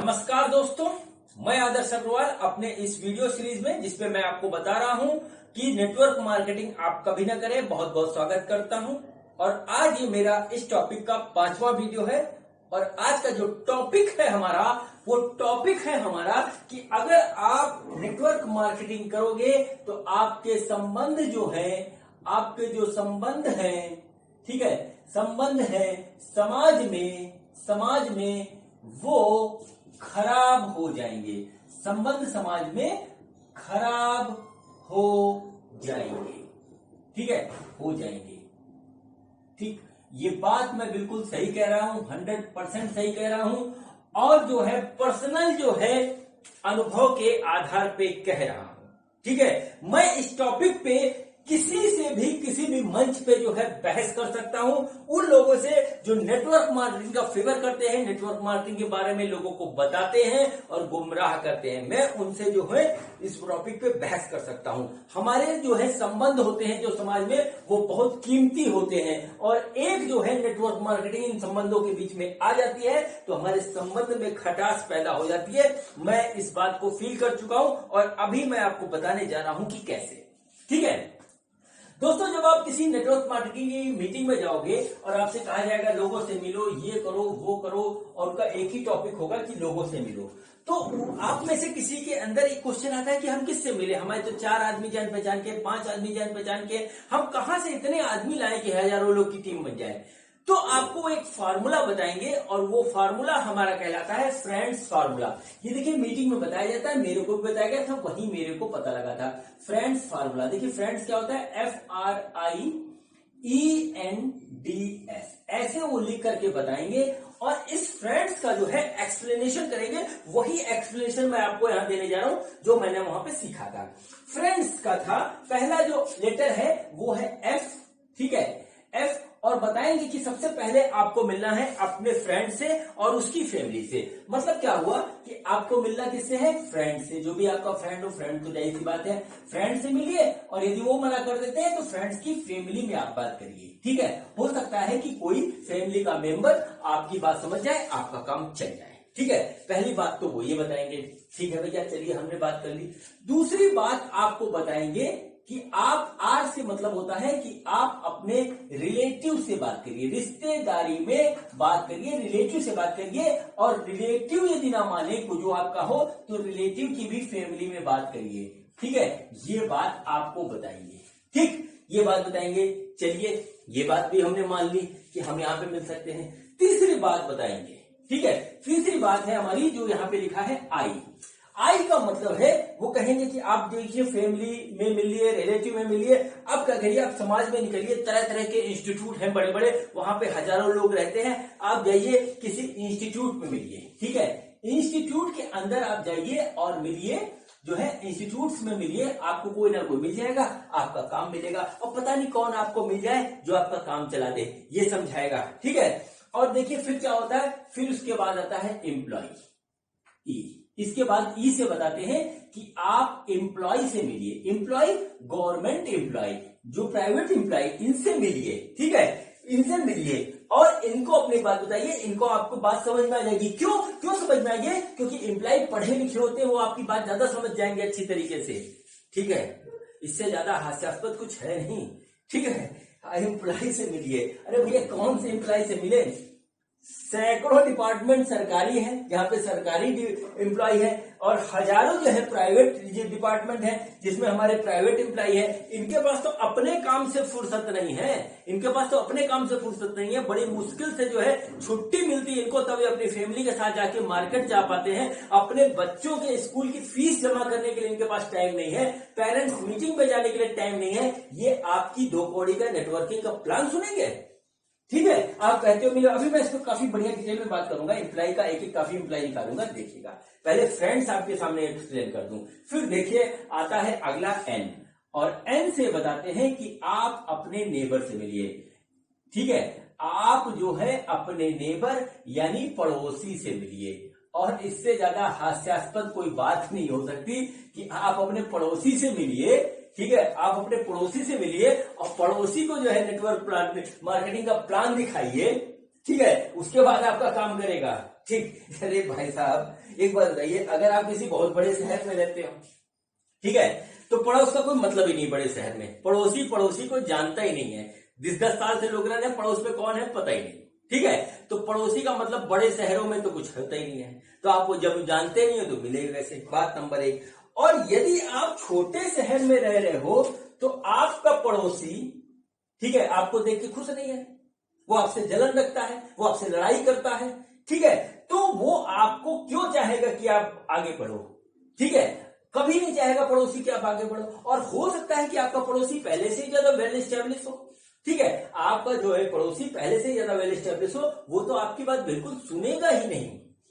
नमस्कार दोस्तों, मैं आदर्श अग्रवाल अपने इस वीडियो सीरीज में जिसपे मैं आपको बता रहा हूं कि नेटवर्क मार्केटिंग आप कभी ना करें, बहुत बहुत स्वागत करता हूं। और आज ये मेरा इस टॉपिक का 5वां वीडियो है। और आज का जो टॉपिक है हमारा, वो टॉपिक है हमारा कि अगर आप नेटवर्क मार्केटिंग करोगे तो आपके संबंध जो है, आपके जो संबंध है, ठीक है, संबंध है समाज में वो खराब हो जाएंगे। संबंध समाज में खराब हो जाएंगे, ठीक है, हो जाएंगे। ठीक, ये बात मैं बिल्कुल सही कह रहा हूं, 100% सही कह रहा हूं। और जो है पर्सनल जो है अनुभव के आधार पे कह रहा हूं, ठीक है। मैं इस टॉपिक पे किसी से भी किसी भी मंच पे जो है बहस कर सकता हूं। उन लोगों से जो नेटवर्क मार्केटिंग का फेवर करते हैं, नेटवर्क मार्केटिंग के बारे में लोगों को बताते हैं और गुमराह करते हैं, मैं उनसे जो है इस टॉपिक पे बहस कर सकता हूं। हमारे जो है संबंध होते हैं जो समाज में, वो बहुत कीमती होते हैं। और एक जो है नेटवर्क मार्केटिंग इन संबंधों के बीच में आ जाती है तो हमारे संबंध में खटास पैदा हो जाती है। मैं इस बात को फील कर चुका हूं और अभी मैं आपको बताने जा रहा हूं कि कैसे, ठीक है दोस्तों। जब आप किसी नेटवर्क मार्केटिंग की मीटिंग में जाओगे और आपसे कहा जाएगा लोगों से मिलो, ये करो, वो करो, और उनका एक ही टॉपिक होगा कि लोगों से मिलो, तो आप में से किसी के अंदर एक क्वेश्चन आता है कि हम किससे मिले, हमारे तो 4 आदमी जान पहचान के, 5 आदमी जान पहचान के, हम कहां से इतने आदमी लाए कि हजारों लोग की टीम बन जाए। तो आपको एक फार्मूला बताएंगे और वो फार्मूला हमारा कहलाता है फ्रेंड्स फार्मूला। ये देखिए मीटिंग में बताया जाता है, मेरे को भी बताया गया था, वही मेरे को पता लगा था। फ्रेंड्स फार्मूला, देखिए फ्रेंड्स क्या होता है, FRIENDS, ऐसे वो लिख करके बताएंगे। और इस फ्रेंड्स का जो है एक्सप्लेनेशन करेंगे, वही एक्सप्लेनेशन मैं आपको यहां देने जा रहा हूं जो मैंने वहां पे सीखा था। फ्रेंड्स का था, पहला जो लेटर है वो है F, ठीक है, F। और बताएंगे कि सबसे पहले आपको मिलना है अपने फ्रेंड से और उसकी फैमिली से। मतलब क्या हुआ कि आपको मिलना किससे है, फ्रेंड से। जो भी आपका फ्रेंड हो, फ्रेंड तो जाहिर सी बात है, फ्रेंड से मिलिए। और यदि वो मना कर देते हैं तो फ्रेंड्स की फैमिली में आप बात करिए, ठीक है। हो सकता है कि कोई फैमिली का मेंबर आपकी बात समझ जाए, आपका काम चल जाए, ठीक है। पहली बात तो वो ये बताएंगे, ठीक है भैया, चलिए हमने बात कर ली। दूसरी बात आपको बताएंगे कि आप, आर से मतलब होता है कि आप अपने रिलेटिव से बात करिए, रिश्तेदारी में बात करिए, रिलेटिव से बात करिए। और रिलेटिव यदि ना माने को जो आपका हो तो रिलेटिव की भी फैमिली में बात करिए, ठीक है। ये बात आपको बताएंगे, ठीक, ये बात बताएंगे। चलिए, ये बात भी हमने मान ली कि हम यहां पे मिल सकते हैं। तीसरी बात बताएंगे, ठीक है। तीसरी बात है हमारी जो यहां पे लिखा है आई का मतलब है, वो कहेंगे कि आप देखिए फैमिली में मिलिए, रिलेटिव में मिलिए। अब क्या करिए, आप समाज में निकलिए, तरह तरह के इंस्टीट्यूट हैं बड़े बड़े, वहां पे हजारों लोग रहते हैं, आप जाइए किसी इंस्टीट्यूट में मिलिए, ठीक है। इंस्टीट्यूट के अंदर आप जाइए और मिलिए, जो है इंस्टीट्यूट्स में मिलिए, आपको कोई ना कोई मिल जाएगा, आपका काम मिलेगा। और पता नहीं कौन आपको मिल जाए जो आपका काम चला दे, ये समझाएगा, ठीक है। और देखिए फिर क्या होता है, फिर उसके बाद आता है एम्प्लॉय। इसके बाद ई से बताते हैं कि आप एम्प्लॉय से मिलिए, एम्प्लॉय, गवर्नमेंट एम्प्लॉय, जो प्राइवेट एम्प्लॉय, इनसे मिलिए, ठीक है, इनसे मिलिए और इनको अपनी बात बताइए। इनको आपको बात समझ में आ जाएगी। क्यों समझ में आएगी? क्योंकि एम्प्लॉय पढ़े लिखे होते हैं, वो आपकी बात ज्यादा समझ जाएंगे अच्छी तरीके से, ठीक है। इससे ज्यादा हास्यास्पद कुछ है नहीं, ठीक है। एम्प्लॉय से मिलिए। अरे भैया, कौन से एम्प्लॉय से मिले? सैकड़ों डिपार्टमेंट सरकारी है, जहां पे सरकारी एम्प्लॉय है, और हजारों जो है प्राइवेट डिपार्टमेंट है जिसमें हमारे प्राइवेट एम्प्लॉय है। इनके पास तो अपने काम से फुर्सत नहीं है, बड़ी मुश्किल से जो है छुट्टी मिलती है इनको, तभी अपनी फैमिली के साथ जाके मार्केट जा पाते हैं। अपने बच्चों के स्कूल की फीस जमा करने के लिए इनके पास टाइम नहीं है, पेरेंट्स मीटिंग में जाने के लिए टाइम नहीं है। ये आपकी 2 कौड़ी का नेटवर्किंग का प्लान सुनेंगे, ठीक है। आप कहते हो मिलो, अभी मैं इसको काफी बढ़िया डिटेल में बात करूंगा, एम्प्लॉय का एक काफी एम्प्लॉय निकालूंगा, देखिएगा। पहले फ्रेंड्स आपके सामने एक्सप्लेन कर दूं, फिर देखिए आता है अगला एन। और एन से बताते हैं कि आप अपने नेबर से मिलिए, ठीक है। आप जो है अपने नेबर यानी पड़ोसी से मिलिए। और इससे ज्यादा हास्यास्पद कोई बात नहीं हो सकती कि आप अपने पड़ोसी से मिलिए, ठीक है। आप अपने पड़ोसी से मिलिए और पड़ोसी को जो है नेटवर्क प्लान मार्केटिंग का प्लान दिखाइए, ठीक है। उसके बाद आपका काम करेगा, ठीक। अरे भाई साहब एक बात बताइए, अगर आप किसी बहुत बड़े शहर में रहते हो, ठीक है, तो पड़ोस का कोई मतलब ही नहीं। बड़े शहर में पड़ोसी पड़ोसी को जानता ही नहीं है। 10-10 साल से लोग रहते हैं, पड़ोस में कौन है पता ही नहीं, ठीक है। तो पड़ोसी का मतलब बड़े शहरों में तो कुछ होता ही नहीं है, तो आपको जब जानते नहीं हो तो मिलेगा कैसे, बात नंबर 1। और यदि आप छोटे शहर में रह रहे हो तो आपका पड़ोसी, ठीक है, आपको देख के खुश नहीं है, वो आपसे जलन रखता है, वो आपसे लड़ाई करता है, ठीक है। तो वो आपको क्यों चाहेगा कि आप आगे बढ़ो, ठीक है, कभी नहीं चाहेगा पड़ोसी कि आप आगे बढ़ो। और हो सकता है कि आपका पड़ोसी पहले से ही ज्यादा वेल एस्टेब्लिश हो, ठीक है, आपका जो है पड़ोसी पहले से ही ज्यादा वेल एस्टेब्लिश हो, वो तो आपकी बात बिल्कुल सुनेगा ही नहीं,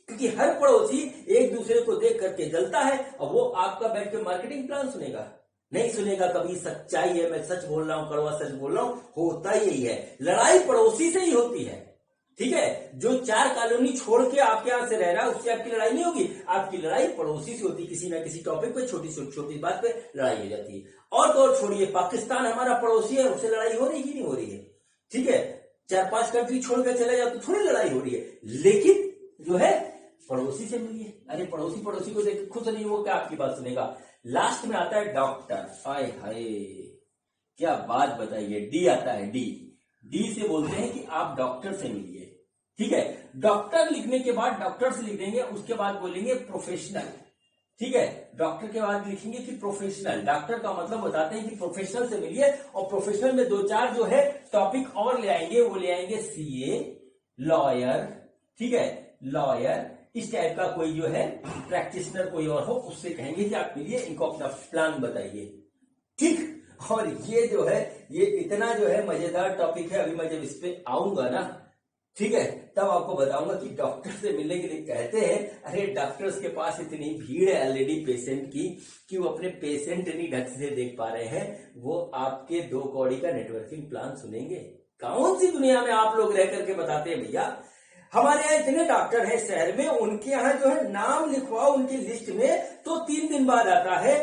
क्योंकि हर पड़ोसी एक दूसरे को देख करके जलता है, और वो आपका बैठ के मार्केटिंग प्लान सुनेगा नहीं सुनेगा कभी। सच्चाई है, मैं सच बोल रहा हूं, कड़वा सच बोल रहा हूं, होता यही है, लड़ाई पड़ोसी से ही होती है, ठीक है। जो 4 कॉलोनी छोड़ के आपके यहां से रह रहा है उससे आपकी लड़ाई नहीं होगी, आपकी लड़ाई पड़ोसी से होती है। किसी ना किसी टॉपिक पे छोटी छोटी बात पे लड़ाई हो जाती है। और तो और छोड़िए, पाकिस्तान हमारा पड़ोसी है, उससे लड़ाई हो रही कि नहीं हो रही है, ठीक है, 4-5 कंट्री छोड़कर चले जाओ तो थोड़ी लड़ाई हो रही है, लेकिन जो है पड़ोसी से मिलिए। अरे पड़ोसी पड़ोसी को देख खुद नहीं, वो क्या आपकी बात सुनेगा। लास्ट में आता है डॉक्टर, हाय हाय क्या बात बताइए, डी आता है, डी से बोलते हैं कि आप डॉक्टर से मिलिए, ठीक है। डॉक्टर लिखने के बाद डॉक्टर से लिख देंगे, उसके बाद बोलेंगे प्रोफेशनल, ठीक है, डॉक्टर के बाद लिखेंगे कि प्रोफेशनल। डॉक्टर का मतलब बताते हैं कि प्रोफेशनल से मिलिए, और प्रोफेशनल में 2-4 जो है टॉपिक और ले आएंगे, वो ले आएंगे सीए, लॉयर, ठीक है, लॉयर, इस टाइप का कोई जो है प्रैक्टिशनर कोई और हो, उससे कहेंगे कि आप मिलिए, इनको अपना प्लान बताइए, ठीक। और ये जो है ये इतना जो है मजेदार टॉपिक है, अभी मैं जब इस पे आऊंगा ना, ठीक है, तब आपको बताऊंगा कि डॉक्टर से मिलने के लिए कहते हैं, अरे डॉक्टर्स के पास इतनी भीड़ है ऑलरेडी पेशेंट की कि वो अपने पेशेंट नहीं ढंग से देख पा रहे हैं, वो आपके 2 कौड़ी का नेटवर्किंग प्लान सुनेंगे। कौन सी दुनिया में आप लोग रह करके बताते हैं भैया। हमारे यहाँ इतने डॉक्टर हैं शहर में, उनके यहाँ जो है नाम लिखवाओ उनकी लिस्ट में तो 3 दिन बाद आता है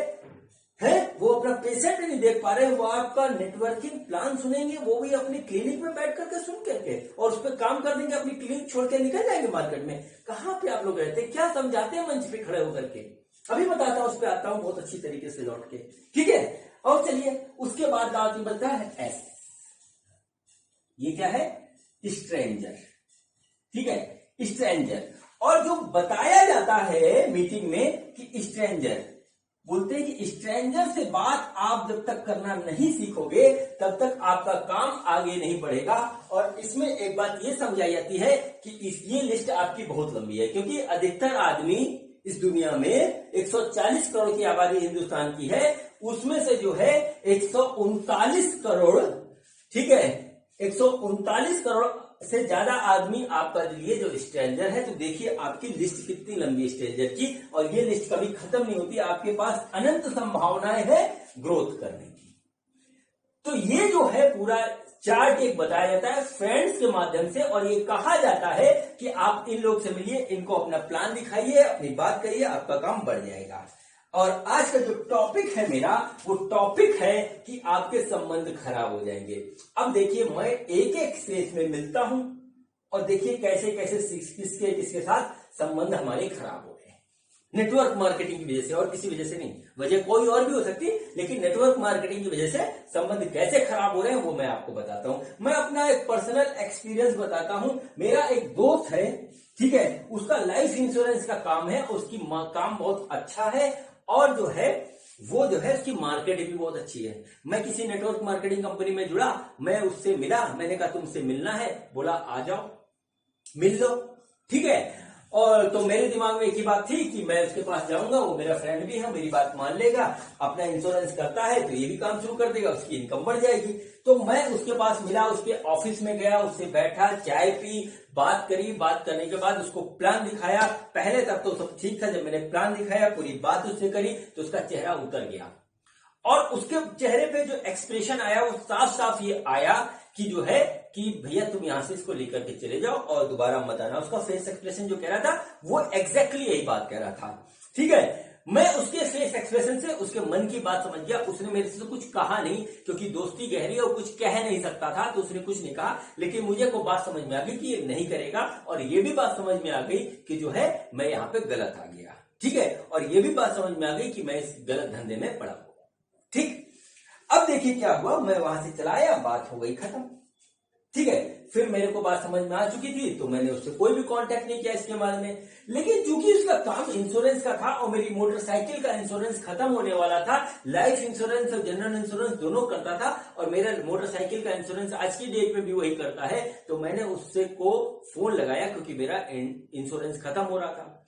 वो अपना पेशेंट नहीं देख पा रहे हैं, वो आपका नेटवर्किंग प्लान सुनेंगे, वो भी अपनी क्लिनिक में बैठ करके सुन करके, और उस पर काम कर देंगे, अपनी क्लिनिक छोड़ के निकल जाएंगे मार्केट में। कहाँ पे आप लोग रहते हैं, क्या समझाते हैं मंच पे खड़े होकर के, अभी बताता हूं, उस पर आता हूं बहुत अच्छी तरीके से लौट के, ठीक है। और चलिए उसके बाद आगे बनता है एस, ये क्या है, स्ट्रेंजर, ठीक है, स्ट्रेंजर। और जो बताया जाता है मीटिंग में कि स्ट्रेंजर, बोलते हैं कि स्ट्रेंजर से बात आप जब तक करना नहीं सीखोगे तब तक आपका काम आगे नहीं बढ़ेगा। और इसमें एक बात ये समझाई जाती है कि ये लिस्ट आपकी बहुत लंबी है, क्योंकि अधिकतर आदमी इस दुनिया में 140 करोड़ की आबादी हिंदुस्तान की है, उसमें से जो है 139 करोड़, ठीक है, 139 करोड़ से ज्यादा आदमी आपका लिए जो स्ट्रेंजर है। तो देखिए आपकी लिस्ट कितनी लंबी स्ट्रेंजर की, और ये लिस्ट कभी खत्म नहीं होती, आपके पास अनंत संभावनाएं है ग्रोथ करने की। तो ये जो है पूरा चार्ट एक बताया जाता है फ्रेंड्स के माध्यम से, और ये कहा जाता है कि आप इन लोग से मिलिए, इनको अपना प्लान दिखाइए, अपनी बात करिए, आपका काम बढ़ जाएगा। और आज का जो टॉपिक है मेरा, वो टॉपिक है कि आपके संबंध खराब हो जाएंगे। अब देखिए मैं एक एक स्टेज में मिलता हूं, और देखिए कैसे कैसे किसके किसके साथ संबंध हमारे खराब हो रहे हैं, नेटवर्क मार्केटिंग की वजह से, और किसी वजह से नहीं। वजह कोई और भी हो सकती है, लेकिन नेटवर्क मार्केटिंग की वजह से संबंध कैसे खराब हो रहे हैं वो मैं आपको बताता हूं। मैं अपना एक पर्सनल एक्सपीरियंस बताता हूं। मेरा एक दोस्त है, ठीक है, उसका लाइफ इंश्योरेंस का काम है, उसकी काम बहुत अच्छा है, और जो है वो जो है उसकी मार्केटिंग भी बहुत अच्छी है। मैं किसी नेटवर्क मार्केटिंग कंपनी में जुड़ा, मैं उससे मिला, मैंने कहा तुमसे मिलना है, बोला आ जाओ मिल लो, ठीक है। और तो मेरे दिमाग में एक ही बात थी कि मैं उसके पास जाऊंगा, वो मेरा फ्रेंड भी है, मेरी बात मान लेगा, अपना इंश्योरेंस करता है तो ये भी काम शुरू कर देगा, उसकी इनकम बढ़ जाएगी। तो मैं उसके पास मिला, उसके ऑफिस में गया, उससे बैठा, चाय पी, बात करी, बात करने के बाद उसको प्लान दिखाया। पहले तक तो सब ठीक था, जब मैंने प्लान दिखाया, पूरी बात उससे करी, तो उसका चेहरा उतर गया, और उसके चेहरे पे जो एक्सप्रेशन आया वो साफ साफ ये आया कि जो है कि भैया तुम यहां से इसको लेकर के चले जाओ और दोबारा मत आना। उसका फेस एक्सप्रेशन जो कह रहा था वो एग्जैक्टली यही बात कह रहा था, ठीक है। मैं उसके फेस एक्सप्रेशन से उसके मन की बात समझ गया। उसने मेरे से कुछ कहा नहीं, क्योंकि दोस्ती गहरी और कुछ कह नहीं सकता था, तो उसने कुछ नहीं कहा। लेकिन मुझे को बात समझ में आ गई कि ये नहीं करेगा, और ये भी बात समझ में आ गई कि जो है मैं यहाँ पे गलत आ गया, ठीक है। और ये भी बात समझ में आ गई कि मैं इस गलत धंधे में पड़ा हुआ, ठीक। अब देखिए क्या हुआ, मैं वहां से चला आया, बात हो गई खत्म, ठीक है। फिर मेरे को बात समझ में आ चुकी थी, तो मैंने उससे कोई भी कांटेक्ट नहीं किया इसके बारे में। लेकिन चूंकि उसका काम इंश्योरेंस का था और मेरी मोटरसाइकिल का इंश्योरेंस खत्म होने वाला था, लाइफ इंश्योरेंस और जनरल इंश्योरेंस दोनों करता था, और मेरा मोटरसाइकिल का इंश्योरेंस आज की डेट में भी वही करता है, तो मैंने उससे को फोन लगाया, क्योंकि मेरा इंश्योरेंस खत्म हो रहा था।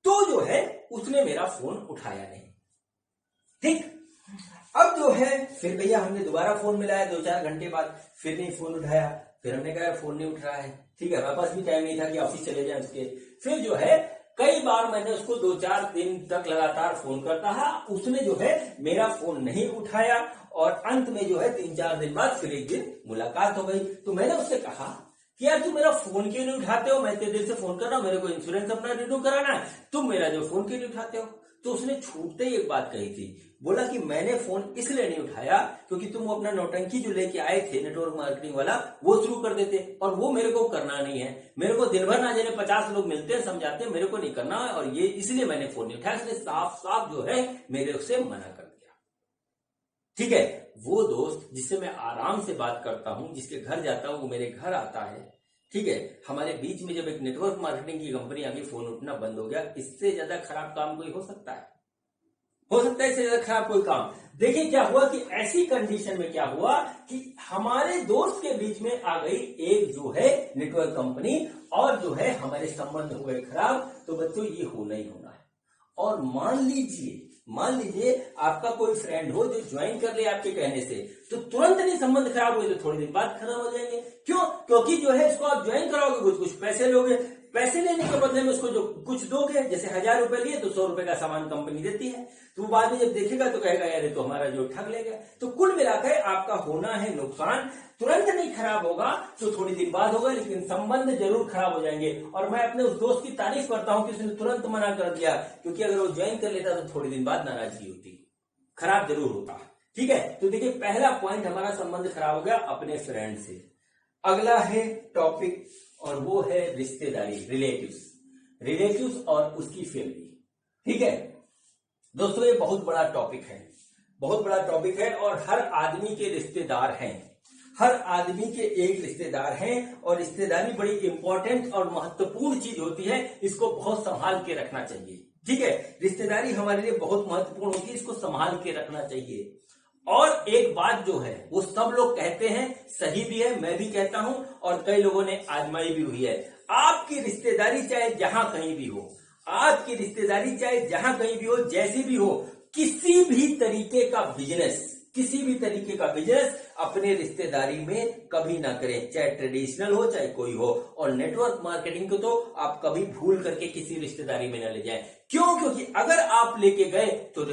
तो जो है उसने मेरा फोन उठाया नहीं, ठीक। अब जो है फिर भैया हमने दोबारा फोन मिलाया 2-4 घंटे बाद, फिर नहीं फोन उठाया। फिर हमने कहा फोन नहीं उठ रहा है, ठीक है। हमारे पास भी टाइम नहीं था कि ऑफिस चले जाए उसके। फिर जो है कई बार मैंने उसको 2-4 दिन तक लगातार फोन करता है, उसने जो है मेरा फोन नहीं उठाया। और अंत में जो है 3-4 दिन बाद फिर एक दिन मुलाकात हो गई। तो मैंने उससे कहा कि यार तुम मेरा फोन क्यों नहीं उठाते हो, मैं इतने देर से फोन कर रहा हूं, मेरे को इंश्योरेंस अपना रिन्यू कराना है, तुम मेरा जो फोन क्यों नहीं उठाते हो। तो उसने छूटते ही एक बात कही थी, बोला कि मैंने फोन इसलिए नहीं उठाया क्योंकि तुम अपना नौटंकी जो लेके आए थे नेटवर्क मार्केटिंग वाला, वो शुरू कर देते, और वो मेरे को करना नहीं है। मेरे को दिन भर ना जाने 50 लोग मिलते हैं, समझाते हैं, मेरे को नहीं करना है, और ये इसलिए मैंने फोन नहीं उठाया। इसने साफ साफ जो है मेरे से मना कर दिया, ठीक है। वो दोस्त जिससे मैं आराम से बात करता हूं, जिसके घर जाता हूं, वो मेरे घर आता है, ठीक है। हमारे बीच में जब एक नेटवर्क मार्केटिंग की कंपनी आ गई, फोन उठना बंद हो गया। इससे ज्यादा खराब काम कोई हो सकता है? हो सकता है इससे ज्यादा खराब कोई काम? देखिए क्या हुआ कि ऐसी कंडीशन में क्या हुआ कि हमारे दोस्त के बीच में आ गई एक जो है नेटवर्क कंपनी, और जो है हमारे संबंध हो गए खराब। तो बच्चों ये होना ही होना है। और मान लीजिए आपका कोई फ्रेंड हो जो ज्वाइन कर ले आपके कहने से, तो तुरंत नहीं संबंध खराब हुए तो थोड़ी दिन बाद खराब हो जाएंगे। क्यों? क्योंकि जो है इसको आप ज्वाइन कराओगे, कुछ पैसे लोगे, पैसे लेने के बदले में उसको जो कुछ दोगे, जैसे 1000 रुपए लिए तो 100 रुपए का सामान कंपनी देती है, तो वो बाद में जब देखेगा तो कहेगा यार ये तो हमारा जो ठग ले गया। तो कुल मिलाकर आपका होना है नुकसान, तुरंत नहीं खराब होगा तो थोड़ी देर बाद होगा, लेकिन संबंध जरूर खराब हो जाएंगे। और मैं अपने उस दोस्त की तारीफ करता हूं कि उसने तुरंत मना कर दिया, क्योंकि अगर वो ज्वाइन कर लेता तो थोड़ी दिन बाद नाराजगी होती, खराब जरूर होता, ठीक है। तो देखिए पहला पॉइंट हमारा संबंध खराब हो गया अपने फ्रेंड से। अगला है टॉपिक, और वो है रिश्तेदारी, रिलेटिव्स और उसकी फैमिली, ठीक है। दोस्तों ये बहुत बड़ा टॉपिक है, और हर आदमी के रिश्तेदार हैं, हर आदमी के एक रिश्तेदार हैं, और रिश्तेदारी बड़ी इंपॉर्टेंट और महत्वपूर्ण चीज होती है, इसको बहुत संभाल के रखना चाहिए, ठीक है। रिश्तेदारी हमारे लिए बहुत महत्वपूर्ण होती है, इसको संभाल के रखना चाहिए। और एक बात जो है वो सब लोग कहते हैं, सही भी है, मैं भी कहता हूं, और कई लोगों ने आजमाई भी हुई है। आपकी रिश्तेदारी चाहे जहां कहीं भी हो, आपकी रिश्तेदारी चाहे जहां कहीं भी हो, जैसी भी हो, किसी भी तरीके का बिजनेस अपने रिश्तेदारी में कभी ना करें, चाहे ट्रेडिशनल हो चाहे कोई हो। और नेटवर्क मार्केटिंग को तो आप कभी भूल करके किसी रिश्तेदारी में ना ले जाएं। क्यों? क्योंकि अगर आप लेके गए तो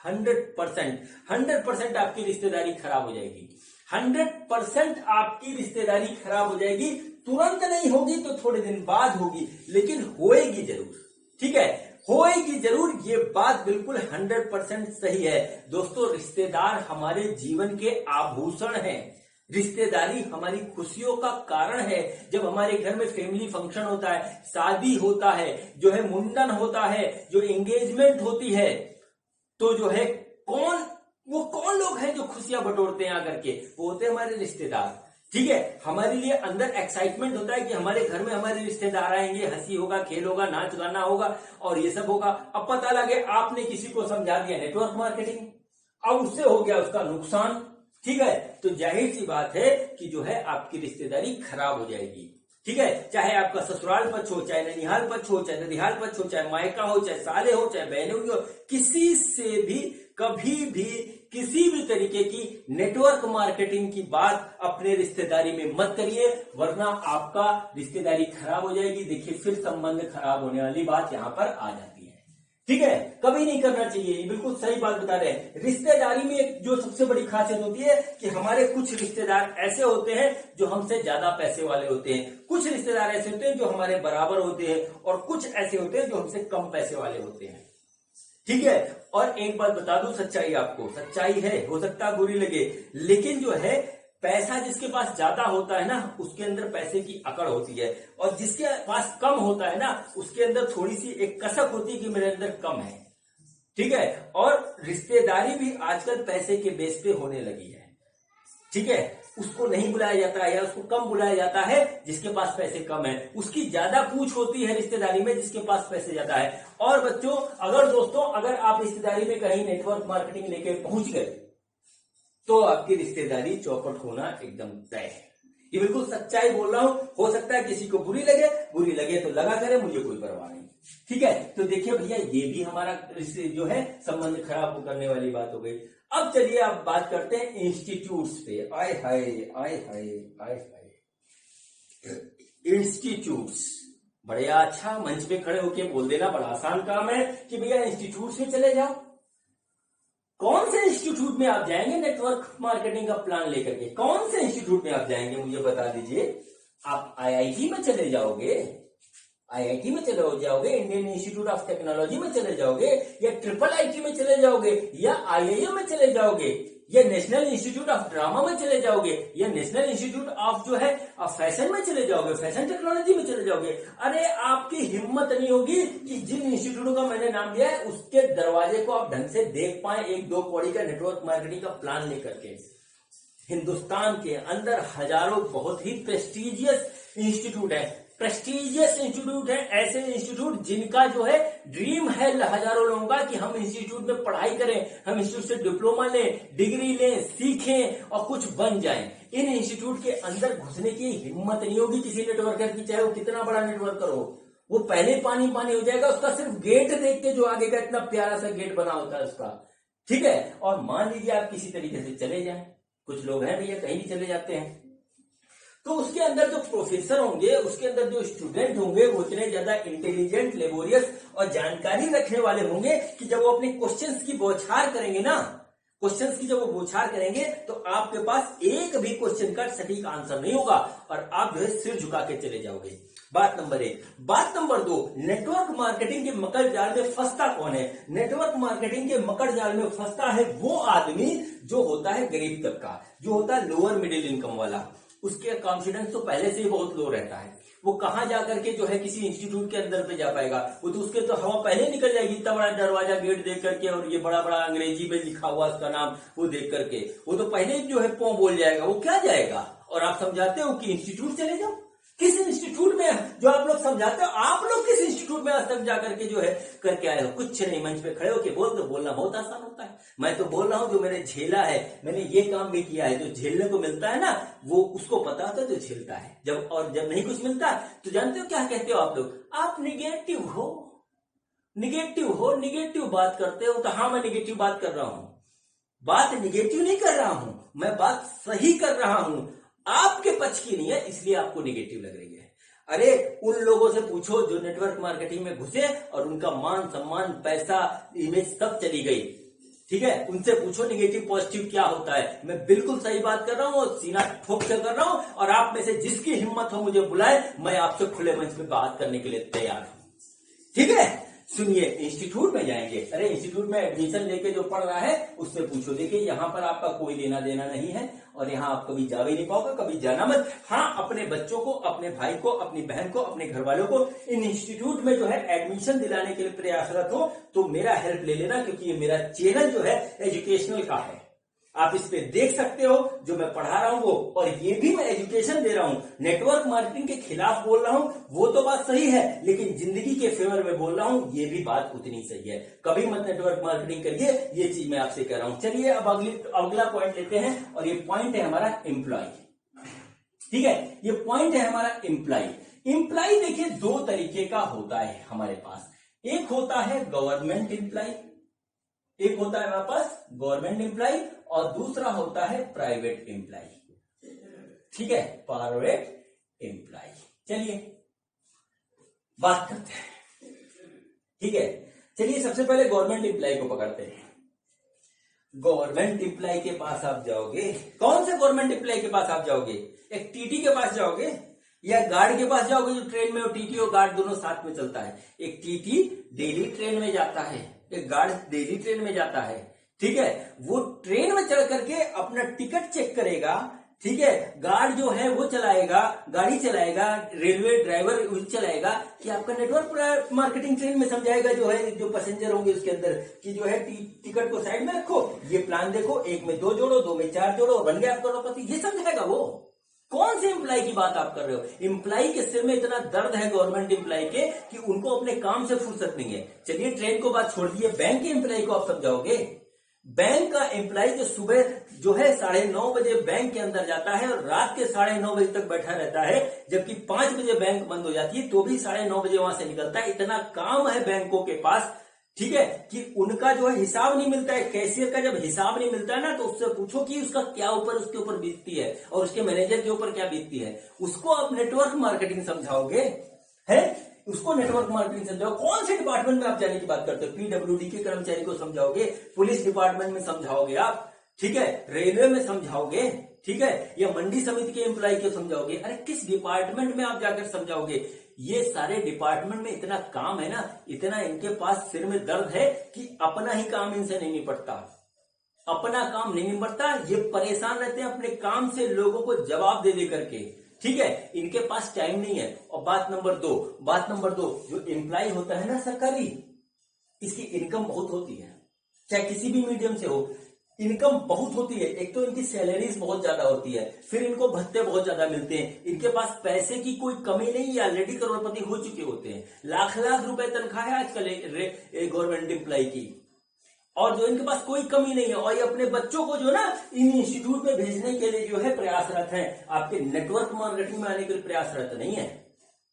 100% आपकी रिश्तेदारी खराब हो जाएगी, 100% आपकी रिश्तेदारी खराब हो जाएगी। तुरंत नहीं होगी तो थोड़े दिन बाद होगी, लेकिन होएगी जरूर, ठीक है, होएगी जरूर। ये बात बिल्कुल 100% सही है। दोस्तों रिश्तेदार हमारे जीवन के आभूषण हैं, रिश्तेदारी हमारी खुशियों का कारण है। जब हमारे घर में फैमिली फंक्शन होता है, शादी होता है, जो है मुंडन होता है, जो एंगेजमेंट होती है, तो जो है कौन लोग हैं जो खुशियां बटोरते हैं आकर के? वो होते हैं हमारे रिश्तेदार, ठीक है। हमारे लिए अंदर एक्साइटमेंट होता है कि हमारे घर में हमारे रिश्तेदार आएंगे, हंसी होगा, खेल होगा, नाच गाना होगा, और ये सब होगा। अब पता लगे आपने किसी को समझा दिया नेटवर्क मार्केटिंग, अब उससे हो गया उसका नुकसान, ठीक है। तो जाहिर सी बात है कि जो है आपकी रिश्तेदारी खराब हो जाएगी, ठीक है। चाहे आपका ससुराल पक्ष हो, चाहे ननिहाल पक्ष हो, चाहे ददिहाल पक्ष हो, चाहे मायका हो, चाहे साले हो, चाहे बहनें हो, किसी से भी कभी भी किसी भी तरीके की नेटवर्क मार्केटिंग की बात अपने रिश्तेदारी में मत करिए, वरना आपका रिश्तेदारी खराब हो जाएगी। देखिए फिर संबंध खराब होने वाली बात यहां पर आ जाती है, ठीक है। कभी नहीं करना चाहिए, ये बिल्कुल सही बात बता रहे हैं। रिश्तेदारी में जो सबसे बड़ी खासियत होती है कि हमारे कुछ रिश्तेदार ऐसे होते हैं जो हमसे ज्यादा पैसे वाले होते हैं, कुछ रिश्तेदार ऐसे होते हैं जो हमारे बराबर होते हैं, और कुछ ऐसे होते हैं जो हमसे कम पैसे वाले होते हैं, ठीक है। और एक बात बता दूं, सच्चाई आपको, सच्चाई है, हो सकता है बुरी लगे, लेकिन जो है पैसा जिसके पास ज्यादा होता है ना उसके अंदर पैसे की अकड़ होती है, और जिसके पास कम होता है ना उसके अंदर थोड़ी सी एक कसक होती है कि मेरे अंदर कम है। ठीक है। और रिश्तेदारी भी आजकल पैसे के बेस पे होने लगी है। ठीक है। उसको नहीं बुलाया जाता है या उसको कम बुलाया जाता है जिसके पास पैसे कम है, उसकी ज्यादा पूछ होती है रिश्तेदारी में जिसके पास पैसे ज्यादा है। और बच्चों, अगर दोस्तों अगर आप रिश्तेदारी में कहीं नेटवर्क मार्केटिंग लेके पहुंच गए तो आपकी रिश्तेदारी चौपट होना एकदम तय है। ये बिल्कुल सच्चाई बोल रहा हूं। हो सकता है किसी को बुरी लगे तो लगा करे, मुझे कोई परवाह नहीं। ठीक है। तो देखिए भैया, ये भी हमारा जो है संबंध खराब करने वाली बात हो गई। अब चलिए आप बात करते हैं इंस्टीट्यूट्स पे। आय हाय आय हाय आय हाय, इंस्टीट्यूट्स, बड़े अच्छा मंच पे खड़े होके बोल देना बड़ा आसान काम है कि भैया इंस्टीट्यूट्स में चले जाओ। कौन से इंस्टीट्यूट में आप जाएंगे नेटवर्क मार्केटिंग का प्लान लेकर के? कौन से इंस्टीट्यूट में आप जाएंगे मुझे बता दीजिए। आप आईआईटी में चले जाओगे, आईआईटी में चले जाओगे, इंडियन इंस्टीट्यूट ऑफ टेक्नोलॉजी में चले जाओगे, या ट्रिपल आईटी में चले जाओगे, या आईआईएम में चले जाओगे, या नेशनल इंस्टीट्यूट ऑफ ड्रामा में चले जाओगे, या नेशनल इंस्टीट्यूट ऑफ जो है फैशन में चले जाओगे, फैशन टेक्नोलॉजी में चले जाओगे। अरे आपकी हिम्मत नहीं होगी कि जिन इंस्टीट्यूटों का मैंने नाम दिया है उसके दरवाजे को आप ढंग से देख पाए, एक दो कौड़ी का नेटवर्क मार्केटिंग का प्लान लेकर के। हिंदुस्तान के अंदर हजारों बहुत ही प्रेस्टिजियस इंस्टीट्यूट है, प्रेस्टिजियस इंस्टीट्यूट है, ऐसे इंस्टीट्यूट जिनका जो है ड्रीम है हजारों लोगों का कि हम इंस्टीट्यूट में पढ़ाई करें, हम इंस्टीट्यूट से डिप्लोमा लें, डिग्री लें, सीखें और कुछ बन जाएं। इन इंस्टीट्यूट के अंदर घुसने की हिम्मत नहीं होगी किसी नेटवर्कर की, चाहे वो कितना बड़ा नेटवर्कर हो। वो पहले पानी पानी हो जाएगा उसका, सिर्फ गेट देख के, जो आगे का इतना प्यारा सा गेट बना होता है उसका। ठीक है। और मान लीजिए आप किसी तरीके से चले जाएं, कुछ लोग हैं भैया कहीं भी चले जाते हैं, तो उसके अंदर जो प्रोफेसर होंगे, उसके अंदर जो स्टूडेंट होंगे वो इतने ज्यादा इंटेलिजेंट, लेबोरियस और जानकारी रखने वाले होंगे कि जब वो अपने क्वेश्चंस की बौछार करेंगे ना, क्वेश्चंस की जब वो बौछार करेंगे तो आपके पास एक भी क्वेश्चन का सटीक आंसर नहीं होगा और आप जो है सिर झुका के चले जाओगे। बात नंबर 1। बात नंबर 2, नेटवर्क मार्केटिंग के मकड़ जाल में फंसता कौन है? नेटवर्क मार्केटिंग के मकड़ जाल में फंसता है वो आदमी जो होता है गरीब तबका, जो होता है लोअर मिडिल इनकम वाला। उसके कॉन्फिडेंस तो पहले से ही बहुत लो रहता है। वो कहां जाकर के जो है किसी इंस्टीट्यूट के अंदर पे जा पाएगा? वो तो उसके तो हवा पहले निकल जाएगी, इतना बड़ा दरवाजा गेट देख करके और ये बड़ा बड़ा अंग्रेजी में लिखा हुआ उसका नाम वो देख करके वो तो पहले जो है पौ बोल जाएगा, वो क्या जाएगा। और आप समझाते हो कि इंस्टीट्यूट चले जाओ। किस इंस्टीट्यूट में जो आप लोग समझाते हो, आप लोग किस इंस्टीट्यूट में आज तक जाकर के जो है करके आए हो? कुछ नहीं, मंच पे खड़े होके बोल दो। बोलना बहुत आसान होता है। मैं तो बोल रहा हूं जो मैंने झेला है, मैंने ये काम भी किया है, जो झेलने को मिलता है ना वो उसको पता होता है जो झेलता है। जब नहीं कुछ मिलता तो जानते हो क्या कहते हो आप लोग? आप निगेटिव हो, निगेटिव बात करते हो। तो हाँ, मैं निगेटिव बात कर रहा हूं, बात निगेटिव नहीं कर रहा हूं, मैं बात सही कर रहा हूं। आपके पक्ष की नहीं है इसलिए आपको निगेटिव लग रही है। अरे उन लोगों से पूछो जो नेटवर्क मार्केटिंग में घुसे और उनका मान सम्मान, पैसा, इमेज सब चली गई। ठीक है, उनसे पूछो निगेटिव पॉजिटिव क्या होता है। मैं बिल्कुल सही बात कर रहा हूं और सीना ठोक कर रहा हूं, और आप में से जिसकी हिम्मत हो मुझे बुलाए, मैं आपसे खुले मंच पे बात करने के लिए तैयार हूं। ठीक है, सुनिए, इंस्टीट्यूट में जाएंगे। अरे इंस्टीट्यूट में एडमिशन लेके जो पढ़ रहा है उससे पूछो। देखिए यहाँ पर आपका कोई लेना देना नहीं है और यहाँ आप कभी जा भी नहीं पाओगे, कभी जाना मत। हाँ, अपने बच्चों को, अपने भाई को, अपनी बहन को, अपने घर वालों को इन इंस्टीट्यूट में जो है एडमिशन दिलाने के लिए प्रयासरत हो तो मेरा हेल्प ले लेना, क्योंकि ये मेरा चैनल जो है एजुकेशनल का है। आप इस पे देख सकते हो जो मैं पढ़ा रहा हूं वो, और ये भी मैं एजुकेशन दे रहा हूं। नेटवर्क मार्केटिंग के खिलाफ बोल रहा हूं वो तो बात सही है, लेकिन जिंदगी के फेवर में बोल रहा हूं ये भी बात उतनी सही है। कभी मत नेटवर्क मार्केटिंग करिए, ये चीज मैं आपसे कह रहा हूं। चलिए अब अगला पॉइंट लेते हैं, और ये पॉइंट है हमारा एम्प्लॉय। ठीक है, ये पॉइंट है हमारा एम्प्लॉय। एम्प्लॉय देखिए दो तरीके का होता है हमारे पास। एक होता है गवर्नमेंट एम्प्लॉय, एक होता है हमारे पास गवर्नमेंट एम्प्लॉय, और दूसरा होता है प्राइवेट एम्प्लॉय। ठीक है, प्राइवेट एम्प्लॉय। चलिए बात करते हैं। ठीक है, चलिए सबसे पहले गवर्नमेंट एम्प्लॉय को पकड़ते हैं। गवर्नमेंट एम्प्लॉय के पास आप जाओगे, कौन से गवर्नमेंट एम्प्लॉय के पास आप जाओगे? एक टीटी के पास जाओगे? या गार्ड के पास जाओगे जो ट्रेन में टीटी और गार्ड दोनों साथ में चलता है। एक टीटी डेली ट्रेन में जाता है, एक गार्ड डेली ट्रेन में जाता है, ठीक है। वो ट्रेन में चढ़ करके अपना टिकट चेक करेगा, ठीक है। गार्ड जो है वो चलाएगा, गाड़ी चलाएगा, रेलवे ड्राइवर वो चलाएगा कि आपका नेटवर्क मार्केटिंग ट्रेन में समझाएगा जो है, जो पैसेंजर होंगे उसके अंदर कि जो है टिकट को साइड में रखो, ये प्लान देखो, 1 में 2 जोड़ो, 2 में 4 जोड़ो, बन गया आपका करोड़पति, ये समझाएगा वो। कौन से एम्प्लॉय की बात आप कर रहे हो? एम्प्लॉय के सिर में इतना दर्द है गवर्नमेंट एम्प्लॉय के कि उनको अपने काम से फुर्सत नहीं है। चलिए ट्रेन को बात छोड़ दिए, बैंक के एम्प्लॉय को आप समझाओगे? बैंक का एम्प्लॉय जो सुबह जो है 9:30 बजे बैंक के अंदर जाता है और रात के 9:30 बजे तक बैठा रहता है, जबकि 5 बजे बैंक बंद हो जाती है तो भी 9:30 बजे वहां से निकलता है। इतना काम है बैंकों के पास, ठीक है, कि उनका जो है हिसाब नहीं मिलता है। कैशियर का जब हिसाब नहीं मिलता है ना, तो उससे पूछो कि उसका क्या ऊपर उसके ऊपर बीतती है और उसके मैनेजर के ऊपर क्या बीतती है। उसको आप नेटवर्क मार्केटिंग समझाओगे? है उसको नेटवर्क मार्केटिंग समझाओ? कौन से डिपार्टमेंट में आप जाने की बात करते हो? पीडब्ल्यूडी के कर्मचारी को समझाओगे? पुलिस डिपार्टमेंट में समझाओगे आप? ठीक है, रेलवे में समझाओगे? ठीक है, या मंडी समिति के एम्प्लॉय को समझाओगे? अरे किस डिपार्टमेंट में आप जाकर समझाओगे? ये सारे डिपार्टमेंट में इतना काम है ना, इतना इनके पास सिर में दर्द है कि अपना ही काम इनसे नहीं निपटता, अपना काम नहीं निपटता। ये परेशान रहते हैं अपने काम से, लोगों को जवाब दे करके, ठीक है। इनके पास टाइम नहीं है। और बात नंबर दो, जो एम्प्लॉय होता है ना सरकारी, इसकी इनकम बहुत होती है, चाहे किसी भी मीडियम से हो, इनकम बहुत होती है। एक तो इनकी सैलरीज बहुत ज्यादा होती है, फिर इनको भत्ते बहुत ज्यादा मिलते हैं। इनके पास पैसे की कोई कमी नहीं है, ऑलरेडी करोड़पति हो चुके होते हैं। लाख रुपए तनख्वाह है आजकल गवर्नमेंट एम्प्लॉय की, और जो इनके पास कोई कमी नहीं है। और ये अपने बच्चों को जो ना इन इंस्टीट्यूट में भेजने के लिए जो है प्रयासरत है, आपके नेटवर्क मार्केटिंग में आने के लिए प्रयासरत नहीं है,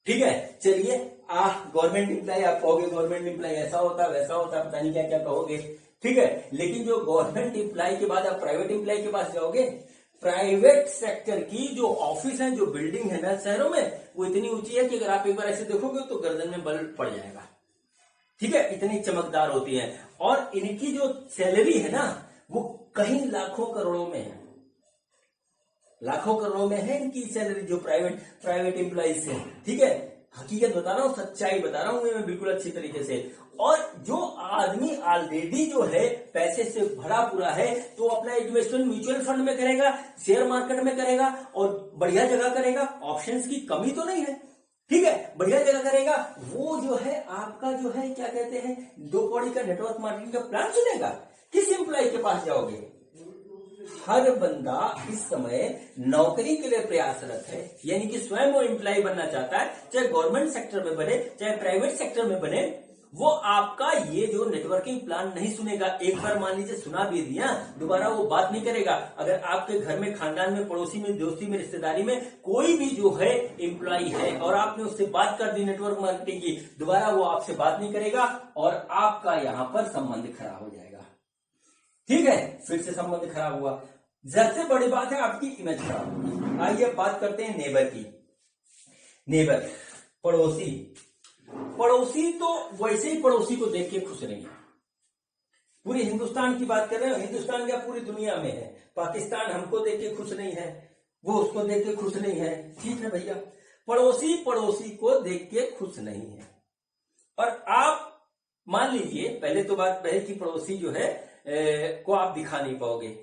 ठीक है। चलिए गवर्नमेंट एम्प्लॉय आप कहोगे, गवर्नमेंट एम्प्लॉय ऐसा होता है वैसा होता है, पता नहीं क्या क्या कहोगे, ठीक है। लेकिन जो गवर्नमेंट एम्प्लॉय के बाद आप प्राइवेट एम्प्लॉय के पास जाओगे, प्राइवेट सेक्टर की जो ऑफिस है, जो बिल्डिंग है ना शहरों में, वो इतनी ऊंची है कि अगर आप एक बार ऐसे देखोगे तो गर्दन में बल पड़ जाएगा, ठीक है, इतनी चमकदार होती है। और इनकी जो सैलरी है ना, वो कहीं लाखों करोड़ों में है, लाखों करोड़ों में है इनकी सैलरी, जो प्राइवेट एम्प्लॉइज है, ठीक है। हकीकत बता रहा हूं, सच्चाई बता रहा हूं मैं बिल्कुल अच्छी तरीके से। और जो आदमी ऑलरेडी जो है पैसे से भरा पूरा है, तो अपना इन्वेस्टमेंट म्यूचुअल फंड में करेगा, शेयर मार्केट में करेगा, और बढ़िया जगह करेगा, ऑप्शंस की कमी तो नहीं है, ठीक है, बढ़िया जगह करेगा। वो जो है आपका जो है क्या कहते हैं, 2 कौड़ी का नेटवर्क मार्केटिंग का प्लान चुनेगा। किस एम्प्लॉय के पास जाओगे? हर बंदा इस समय नौकरी के लिए प्रयासरत है, यानी कि स्वयं वो एम्प्लॉय बनना चाहता है, चाहे गवर्नमेंट सेक्टर में बने चाहे प्राइवेट सेक्टर में बने। वो आपका ये जो नेटवर्किंग प्लान नहीं सुनेगा। एक बार मान लीजिए सुना भी दिया, दोबारा वो बात नहीं करेगा। अगर आपके घर में, खानदान में, पड़ोसी में, दोस्ती में, रिश्तेदारी में कोई भी जो है एम्प्लॉय है और आपने उससे बात कर दी नेटवर्क मार्केटिंग की, दोबारा वो आपसे बात नहीं करेगा और आपका यहां पर संबंध खराब हो जाएगा, ठीक है। फिर से संबंध खराब हुआ, सबसे बड़ी बात है आपकी इमेज खराब होगी। आइए बात करते हैं नेबर की। नेबर, पड़ोसी। पड़ोसी तो वैसे ही पड़ोसी को देख के खुश नहीं है। पूरी हिंदुस्तान की बात कर रहे हो, हिंदुस्तान क्या पूरी दुनिया में है। पाकिस्तान हमको देख के खुश नहीं है, वो उसको देख के खुश नहीं है, ठीक है भैया। पड़ोसी पड़ोसी को देख के खुश नहीं है। और आप मान लीजिए, पहले तो बात पहले की पड़ोसी जो है को आप दिखा नहीं पाओगे,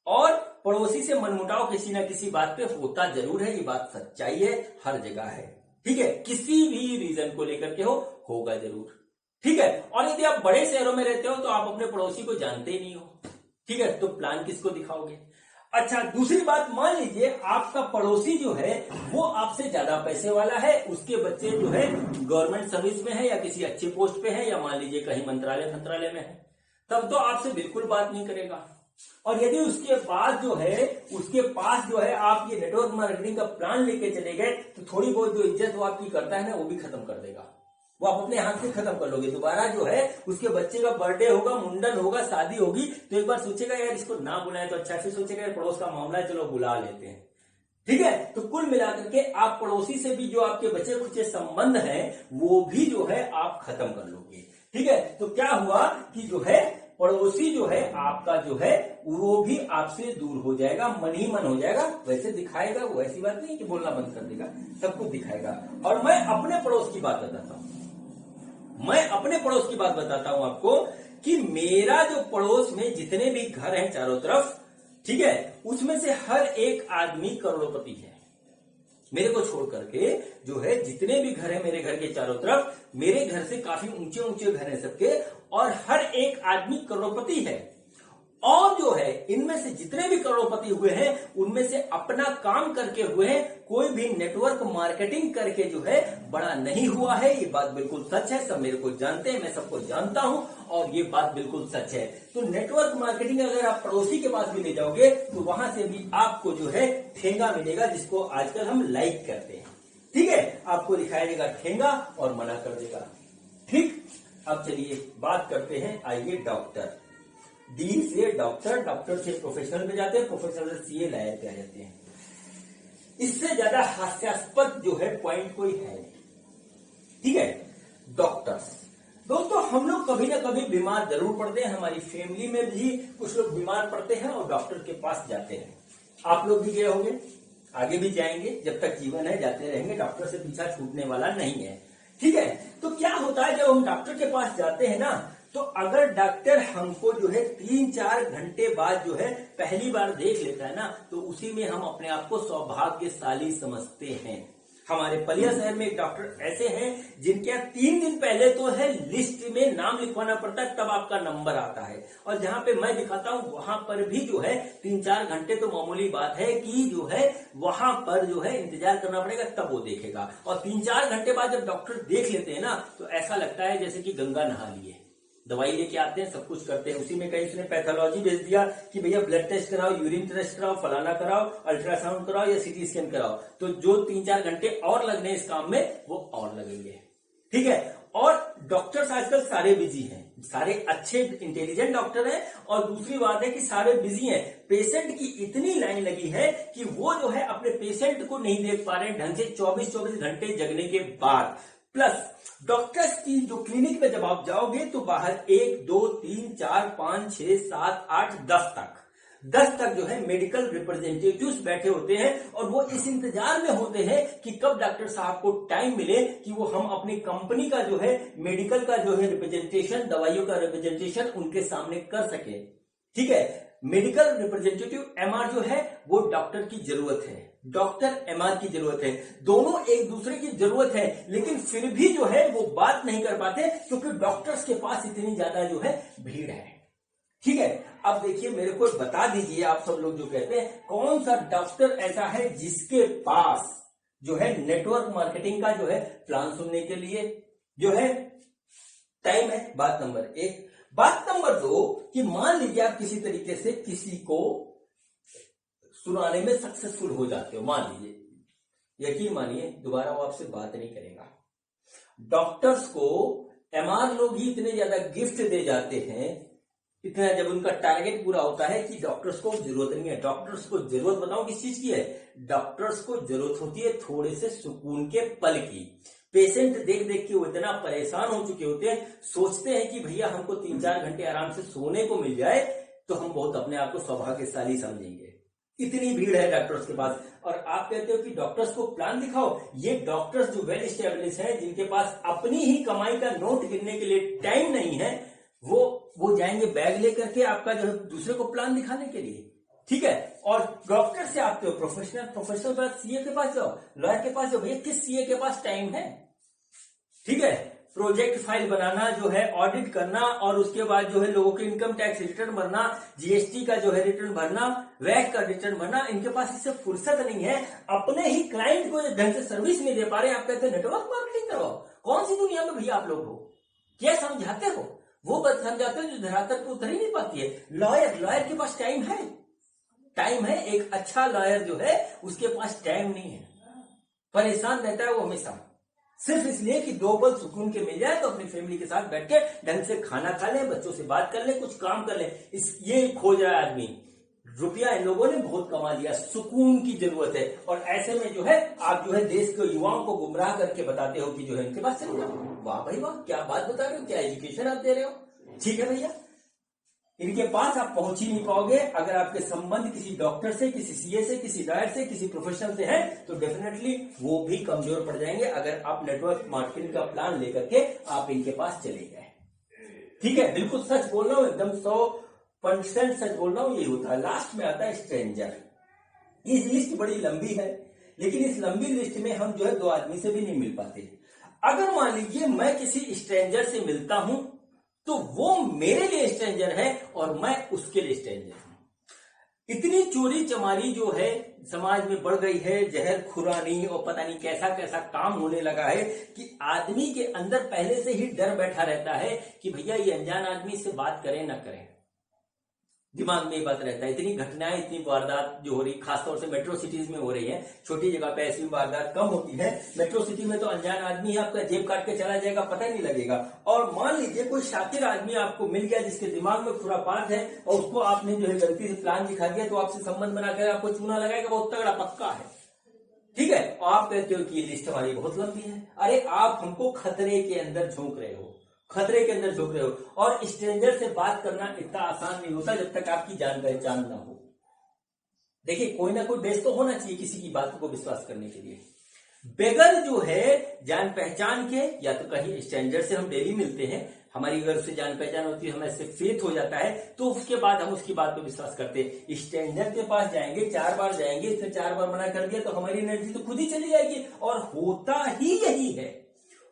और पड़ोसी से मनमुटाव किसी ना किसी बात पे होता जरूर है, ये बात सच्चाई है, हर जगह है, ठीक है। किसी भी रीजन को लेकर के होगा जरूर, ठीक है। और यदि आप बड़े शहरों में रहते हो तो आप अपने पड़ोसी को जानते ही नहीं हो, ठीक है, तो प्लान किसको दिखाओगे? अच्छा, दूसरी बात, मान लीजिए आपका पड़ोसी जो है वो आपसे ज्यादा पैसे वाला है, उसके बच्चे जो है गवर्नमेंट सर्विस में है या किसी अच्छे पोस्ट पे है, या मान लीजिए कहीं मंत्रालय में है, तब तो आपसे बिल्कुल बात नहीं करेगा। और यदि उसके बाद जो है, उसके पास जो है आप ये नेटवर्क मार्केटिंग का प्लान लेके चले गए, तो थोड़ी बहुत जो इज्जत वो आपकी करता है ना, वो भी खत्म कर देगा, वो आप अपने हाथ से खत्म कर लोगे। दोबारा जो है उसके बच्चे का बर्थडे होगा, मुंडन होगा, शादी होगी, तो एक बार सोचेगा यार इसको ना बुलाए तो अच्छा, फिर सोचेगा यार पड़ोस का मामला है, चलो बुला लेते हैं, ठीक है। तो कुल मिलाकर के आप पड़ोसी से भी जो आपके बचे खुचे संबंध हैं वो भी जो है आप खत्म कर लोगे, ठीक है। तो क्या हुआ कि जो है पड़ोसी जो है आपका जो है वो भी आपसे दूर हो जाएगा, मन ही मन हो जाएगा। वैसे दिखाएगा वो, ऐसी बात नहीं कि बोलना बंद कर देगा, सब कुछ दिखाएगा। और मैं अपने पड़ोस की बात बताता हूं, मैं अपने पड़ोस की बात बताता हूं आपको कि मेरा जो पड़ोस में जितने भी घर हैं चारों तरफ, ठीक है, उसमें से हर एक आदमी करोड़पति है। मेरे को छोड़ करके जो है जितने भी घर है मेरे घर के चारों तरफ, मेरे घर से काफी ऊंचे ऊंचे घर हैं सबके, और हर एक आदमी करोड़पति है। और जो है इनमें से जितने भी करोड़पति हुए हैं उनमें से अपना काम करके हुए हैं, कोई भी नेटवर्क मार्केटिंग करके जो है बड़ा नहीं हुआ है। ये बात बिल्कुल सच है, सब मेरे को जानते हैं, मैं सबको जानता हूं, और ये बात बिल्कुल सच है। तो नेटवर्क मार्केटिंग अगर आप पड़ोसी के पास भी ले जाओगे तो वहां से भी आपको जो है ठेंगा मिलेगा, जिसको आजकल हम लाइक करते हैं। ठीक है, आपको दिखाई देगा ठेंगा और मना कर देगा। ठीक, अब चलिए बात करते हैं, आइए डॉक्टर। डी से डॉक्टर, डॉक्टर से प्रोफेशनल पे जाते हैं, प्रोफेशनल से सीए लायर पे आ जाते हैं। इससे ज्यादा हास्यास्पद जो है पॉइंट कोई है नहीं। ठीक है, डॉक्टर्स। दोस्तों हम लोग कभी ना कभी बीमार जरूर पड़ते हैं, हमारी फैमिली में भी कुछ लोग बीमार पड़ते हैं और डॉक्टर के पास जाते हैं। आप लोग भी गए होंगे, आगे भी जाएंगे, जब तक जीवन है जाते रहेंगे, डॉक्टर से पीछा छूटने वाला नहीं है। ठीक है, तो क्या होता है जब हम डॉक्टर के पास जाते हैं ना, तो अगर डॉक्टर हमको जो है 3-4 घंटे बाद जो है पहली बार देख लेता है ना, तो उसी में हम अपने आप को सौभाग्यशाली समझते हैं। हमारे पलिया शहर में एक डॉक्टर ऐसे हैं जिनके 3 दिन पहले तो है लिस्ट में नाम लिखवाना पड़ता है, तब आपका नंबर आता है। और जहां पे मैं दिखाता हूं वहां पर भी जो है 3-4 घंटे तो मामूली बात है कि जो है वहां पर जो है इंतजार करना पड़ेगा, तब वो देखेगा। और 3-4 घंटे बाद जब डॉक्टर देख लेते हैं ना, तो ऐसा लगता है जैसे कि गंगा नहा लिए। दवाई लेके आते हैं, सब कुछ करते हैं, उसी में कहीं उसने पैथोलॉजी भेज दिया कि भैया ब्लड टेस्ट कराओ, यूरिन टेस्ट कराओ, फलाना कराओ, अल्ट्रासाउंड कराओ या सीटी स्कैन कराओ। तो जो 3-4 घंटे और लगने इस काम में, वो और लगेंगे। ठीक है, और डॉक्टर्स आजकल सारे बिजी हैं, सारे अच्छे इंटेलिजेंट डॉक्टर हैं, और दूसरी बात है कि सारे बिजी हैं। पेशेंट की इतनी लाइन लगी है कि वो जो है अपने पेशेंट को नहीं देख पा रहे हैं ढंग से 24-24 घंटे जगने के बाद। प्लस डॉक्टर्स की जो क्लिनिक में जब आप जाओगे तो बाहर 1, 2, 3, 4, 5, 6, 7, 8, 10 तक जो है मेडिकल रिप्रेजेंटेटिव्स बैठे होते हैं, और वो इस इंतजार में होते हैं कि कब डॉक्टर साहब को टाइम मिले कि वो हम अपनी कंपनी का जो है मेडिकल का जो है रिप्रेजेंटेशन, दवाइयों का रिप्रेजेंटेशन उनके सामने कर सके। ठीक है, मेडिकल रिप्रेजेंटेटिव एमआर जो है वो डॉक्टर की जरूरत है, डॉक्टर एमआर की जरूरत है, दोनों एक दूसरे की जरूरत है, लेकिन फिर भी जो है वो बात नहीं कर पाते क्योंकि डॉक्टर्स के पास इतनी ज्यादा जो है भीड़ है। ठीक है, अब देखिए मेरे को बता दीजिए आप सब लोग जो कहते हैं, कौन सा डॉक्टर ऐसा है जिसके पास जो है नेटवर्क मार्केटिंग का जो है प्लान सुनने के लिए जो है टाइम है। बात नंबर 1। बात नंबर 2 कि मान लीजिए आप किसी तरीके से किसी को सुनाने में सक्सेसफुल हो जाते हो, मान लीजिए, यकीन मानिए दोबारा वो आपसे बात नहीं करेगा। डॉक्टर्स को एमआर लोग ही इतने ज्यादा गिफ्ट दे जाते हैं, इतना जब उनका टारगेट पूरा होता है कि डॉक्टर्स को जरूरत नहीं है। डॉक्टर्स को जरूरत बताओ किस चीज की है? डॉक्टर्स को जरूरत होती है थोड़े से सुकून के पल की। पेशेंट देख देख के वो इतना परेशान हो चुके होते हैं, सोचते हैं कि भैया हमको 3-4 घंटे आराम से सोने को मिल जाए तो हम बहुत अपने आप को सौभाग्यशाली समझेंगे। इतनी भीड़ है डॉक्टर्स के पास, और आप कहते हो कि डॉक्टर्स को प्लान दिखाओ। ये डॉक्टर्स जो वेल एस्टेब्लिश हैं, जिनके पास अपनी ही कमाई का नोट गिनने के लिए टाइम नहीं है, वो जाएंगे बैग लेकर के आपका जो है दूसरे को प्लान दिखाने के लिए। ठीक है, और डॉक्टर से आते हो प्रोफेशनल पास, सीए के पास जाओ, लॉयर के पास जाओ, भैया किस सीए के पास टाइम है? ठीक है, प्रोजेक्ट फाइल बनाना जो है, ऑडिट करना, और उसके बाद जो है लोगों के इनकम टैक्स रिटर्न भरना, जीएसटी का जो है रिटर्न भरना, वैट का रिटर्न भरना, इनके पास इससे फुर्सत नहीं है। अपने ही क्लाइंट को ढंग से सर्विस नहीं दे पा रहे, आप कहते हैं नेटवर्क मार्केटिंग करवाओ। कौन सी दुनिया में भैया आप लोग हो? क्या समझाते हो? वो बात समझाते हो जो धरातल पर उतर ही नहीं पाती है। लॉयर के पास टाइम है, एक अच्छा लॉयर जो है उसके पास टाइम नहीं है, परेशान रहता है वो हमेशा, सिर्फ इसलिए कि 2 पल सुकून के मिल जाए तो अपनी फैमिली के साथ बैठ के ढंग से खाना खा ले, बच्चों से बात कर ले, कुछ काम कर ले। ये खोज रहा है आदमी। रुपया इन लोगों ने बहुत कमा लिया, सुकून की जरूरत है, और ऐसे में जो है आप जो है देश के युवाओं को गुमराह करके बताते हो कि जो है इनके पास चले जाओ। वाह भाई वाह, क्या बात बता रहे हो, क्या एजुकेशन आप दे रहे हो। ठीक है भैया, इनके पास आप पहुंच ही नहीं पाओगे। अगर आपके संबंध किसी डॉक्टर से, किसी सीए से, किसी लॉयर से, किसी प्रोफेशनल से है तो डेफिनेटली वो भी कमजोर पड़ जाएंगे अगर आप नेटवर्क मार्केटिंग का प्लान लेकर के आप इनके पास चले गए। ठीक है, बिल्कुल सच बोल रहा हूं, एकदम 100% सच बोल रहा हूं। ये होता है। लास्ट में आता है स्ट्रेंजर। इस लिस्ट बड़ी लंबी है, लेकिन इस लंबी लिस्ट में हम जो है 2 आदमी से भी नहीं मिल पाते। अगर मान लीजिए मैं किसी स्ट्रेंजर से मिलता हूं तो वो मेरे लिए स्ट्रेंजर है और मैं उसके लिए स्ट्रेंजर हूं। इतनी चोरी चमारी जो है समाज में बढ़ गई है, जहर खुरानी और पता नहीं कैसा कैसा काम होने लगा है कि आदमी के अंदर पहले से ही डर बैठा रहता है कि भैया ये अनजान आदमी से बात करें ना करें। दिमाग में ये बात रहता है। इतनी घटनाएं, इतनी वारदात जो हो रही, खासतौर से मेट्रो सिटीज में हो रही है। छोटी जगह पे ऐसी वारदात कम होती है, मेट्रो सिटी में तो अनजान आदमी है, आपका जेब काट के चला जाएगा, पता ही नहीं लगेगा। और मान लीजिए कोई शातिर आदमी आपको मिल गया जिसके दिमाग में खुरापात है और उसको आपने जो है गलती से प्लान दिखा दिया तो आपसे संबंध बनाकर आपको चूना लगाएगा, बहुत तगड़ा पक्का है। ठीक है, और आप कहते हो कि ये लिस्ट हमारी बहुत लंबी है। अरे आप हमको खतरे के अंदर झोंक रहे हो, खतरे के अंदर झोंक रहे हो। और स्ट्रेंजर से बात करना इतना आसान नहीं होता जब तक आपकी जान पहचान ना हो। देखिए, कोई ना कोई बेस तो होना चाहिए किसी की बात को विश्वास करने के लिए। बेगर जो है जान पहचान के, या तो कहीं स्ट्रेंजर से हम डेली मिलते हैं, हमारी अगर उससे जान पहचान होती है, हमें इससे फेथ हो जाता है, तो उसके बाद हम उसकी बात पर विश्वास करते हैं। स्ट्रेंजर के पास जाएंगे, 4 बार जाएंगे, फिर 4 बार मना कर दिया तो हमारी एनर्जी तो खुद ही चली जाएगी। और होता ही यही है,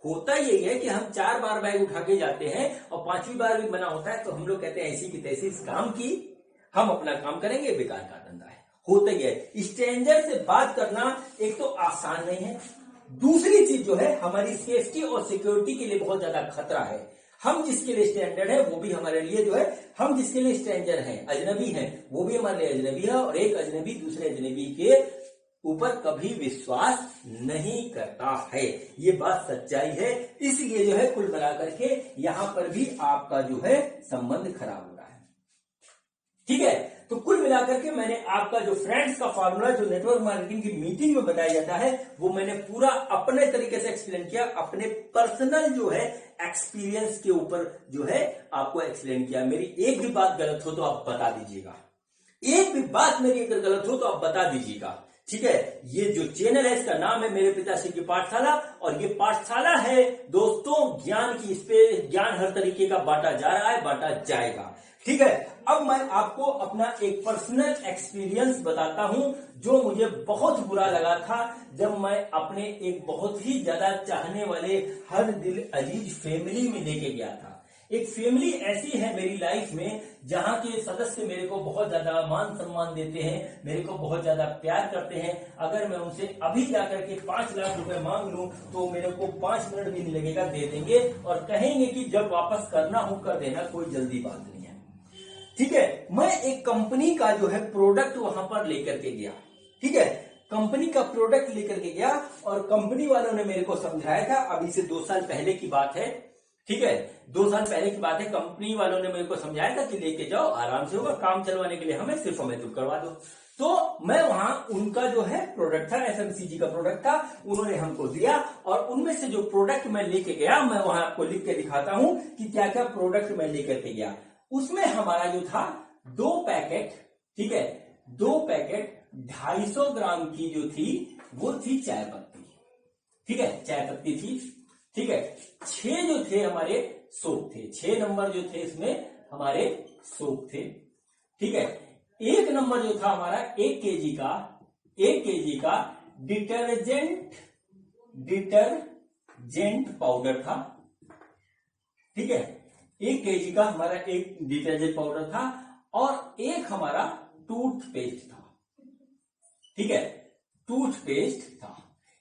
होता यही है कि हम 4 बार बैग उठा के जाते हैं और 5वीं बार भी मना होता है तो हम लोग कहते हैं ऐसी की तैसी इस काम की, हम अपना काम करेंगे, बेकार का धंधा है। होता ही है। स्ट्रेंजर से बात करना एक तो आसान नहीं है, दूसरी चीज जो है हमारी सेफ्टी और सिक्योरिटी के लिए बहुत ज्यादा खतरा है। हम जिसके लिए स्टैंडर्ड है वो भी हमारे लिए जो है, हम जिसके लिए स्ट्रेंजर हैं, अजनबी हैं, वो भी हमारे लिए अजनबी है। और एक अजनबी दूसरे अजनबी के ऊपर कभी विश्वास नहीं करता है, ये बात सच्चाई है। इसलिए जो है कुल मिलाकर के यहां पर भी आपका जो है संबंध खराब हो रहा है। ठीक है, तो कुल मिलाकर के मैंने आपका जो फ्रेंड्स का फॉर्मूला जो नेटवर्क मार्केटिंग की मीटिंग में बताया जाता है वो मैंने पूरा अपने तरीके से एक्सप्लेन किया, अपने पर्सनल जो है एक्सपीरियंस के ऊपर जो है आपको एक्सप्लेन किया। मेरी एक भी बात गलत हो तो आप बता दीजिएगा, एक भी बात मेरी अगर गलत हो तो आप बता दीजिएगा। ठीक है, ये जो चैनल है इसका नाम है मेरे पिताश्री की पाठशाला, और ये पाठशाला है दोस्तों ज्ञान की। इस पे ज्ञान हर तरीके का बांटा जा रहा है, बांटा जाएगा। ठीक है, अब मैं आपको अपना एक पर्सनल एक्सपीरियंस बताता हूं जो मुझे बहुत बुरा लगा था जब मैं अपने एक बहुत ही ज्यादा चाहने वाले हर दिल अजीज फैमिली में लेके गया था। एक फैमिली ऐसी है मेरी लाइफ में जहां के सदस्य मेरे को बहुत ज्यादा मान सम्मान देते हैं, मेरे को बहुत ज्यादा प्यार करते हैं। अगर मैं उनसे अभी जाकर के 5 लाख रुपए मांग लूं तो मेरे को 5 मिनट भी नहीं लगेगा, दे देंगे और कहेंगे कि जब वापस करना हो कर देना, कोई जल्दी बात नहीं है। ठीक है, मैं एक कंपनी का जो है प्रोडक्ट वहां पर लेकर के गया। ठीक है, कंपनी का प्रोडक्ट लेकर के गया और कंपनी वालों ने मेरे को समझाया था, अभी से 2 साल पहले की बात है। ठीक है, 2 साल पहले की बात है। कंपनी वालों ने मेरे को समझाया था कि लेके जाओ, आराम से होगा, काम चलवाने के लिए सिर्फ हमें तुम करवा दो। तो मैं वहां उनका जो है प्रोडक्ट था, एफएमसीजी का प्रोडक्ट था, उन्होंने हमको दिया और उनमें से जो प्रोडक्ट मैं लेके गया, मैं वहां आपको लिख के दिखाता हूं कि क्या क्या प्रोडक्ट मैं लेकर के गया। उसमें हमारा जो था 2 पैकेट, ठीक है, 2 पैकेट 250 ग्राम की जो थी वो थी चाय पत्ती। ठीक है, चाय पत्ती थी। ठीक है, 6 जो थे हमारे सोप थे, 6 नंबर जो थे इसमें हमारे सोप थे। ठीक है, 1 नंबर जो था हमारा 1 केजी का डिटर्जेंट पाउडर था। ठीक है, 1 केजी का हमारा एक डिटर्जेंट पाउडर था और एक हमारा टूथपेस्ट था। ठीक है, टूथपेस्ट था।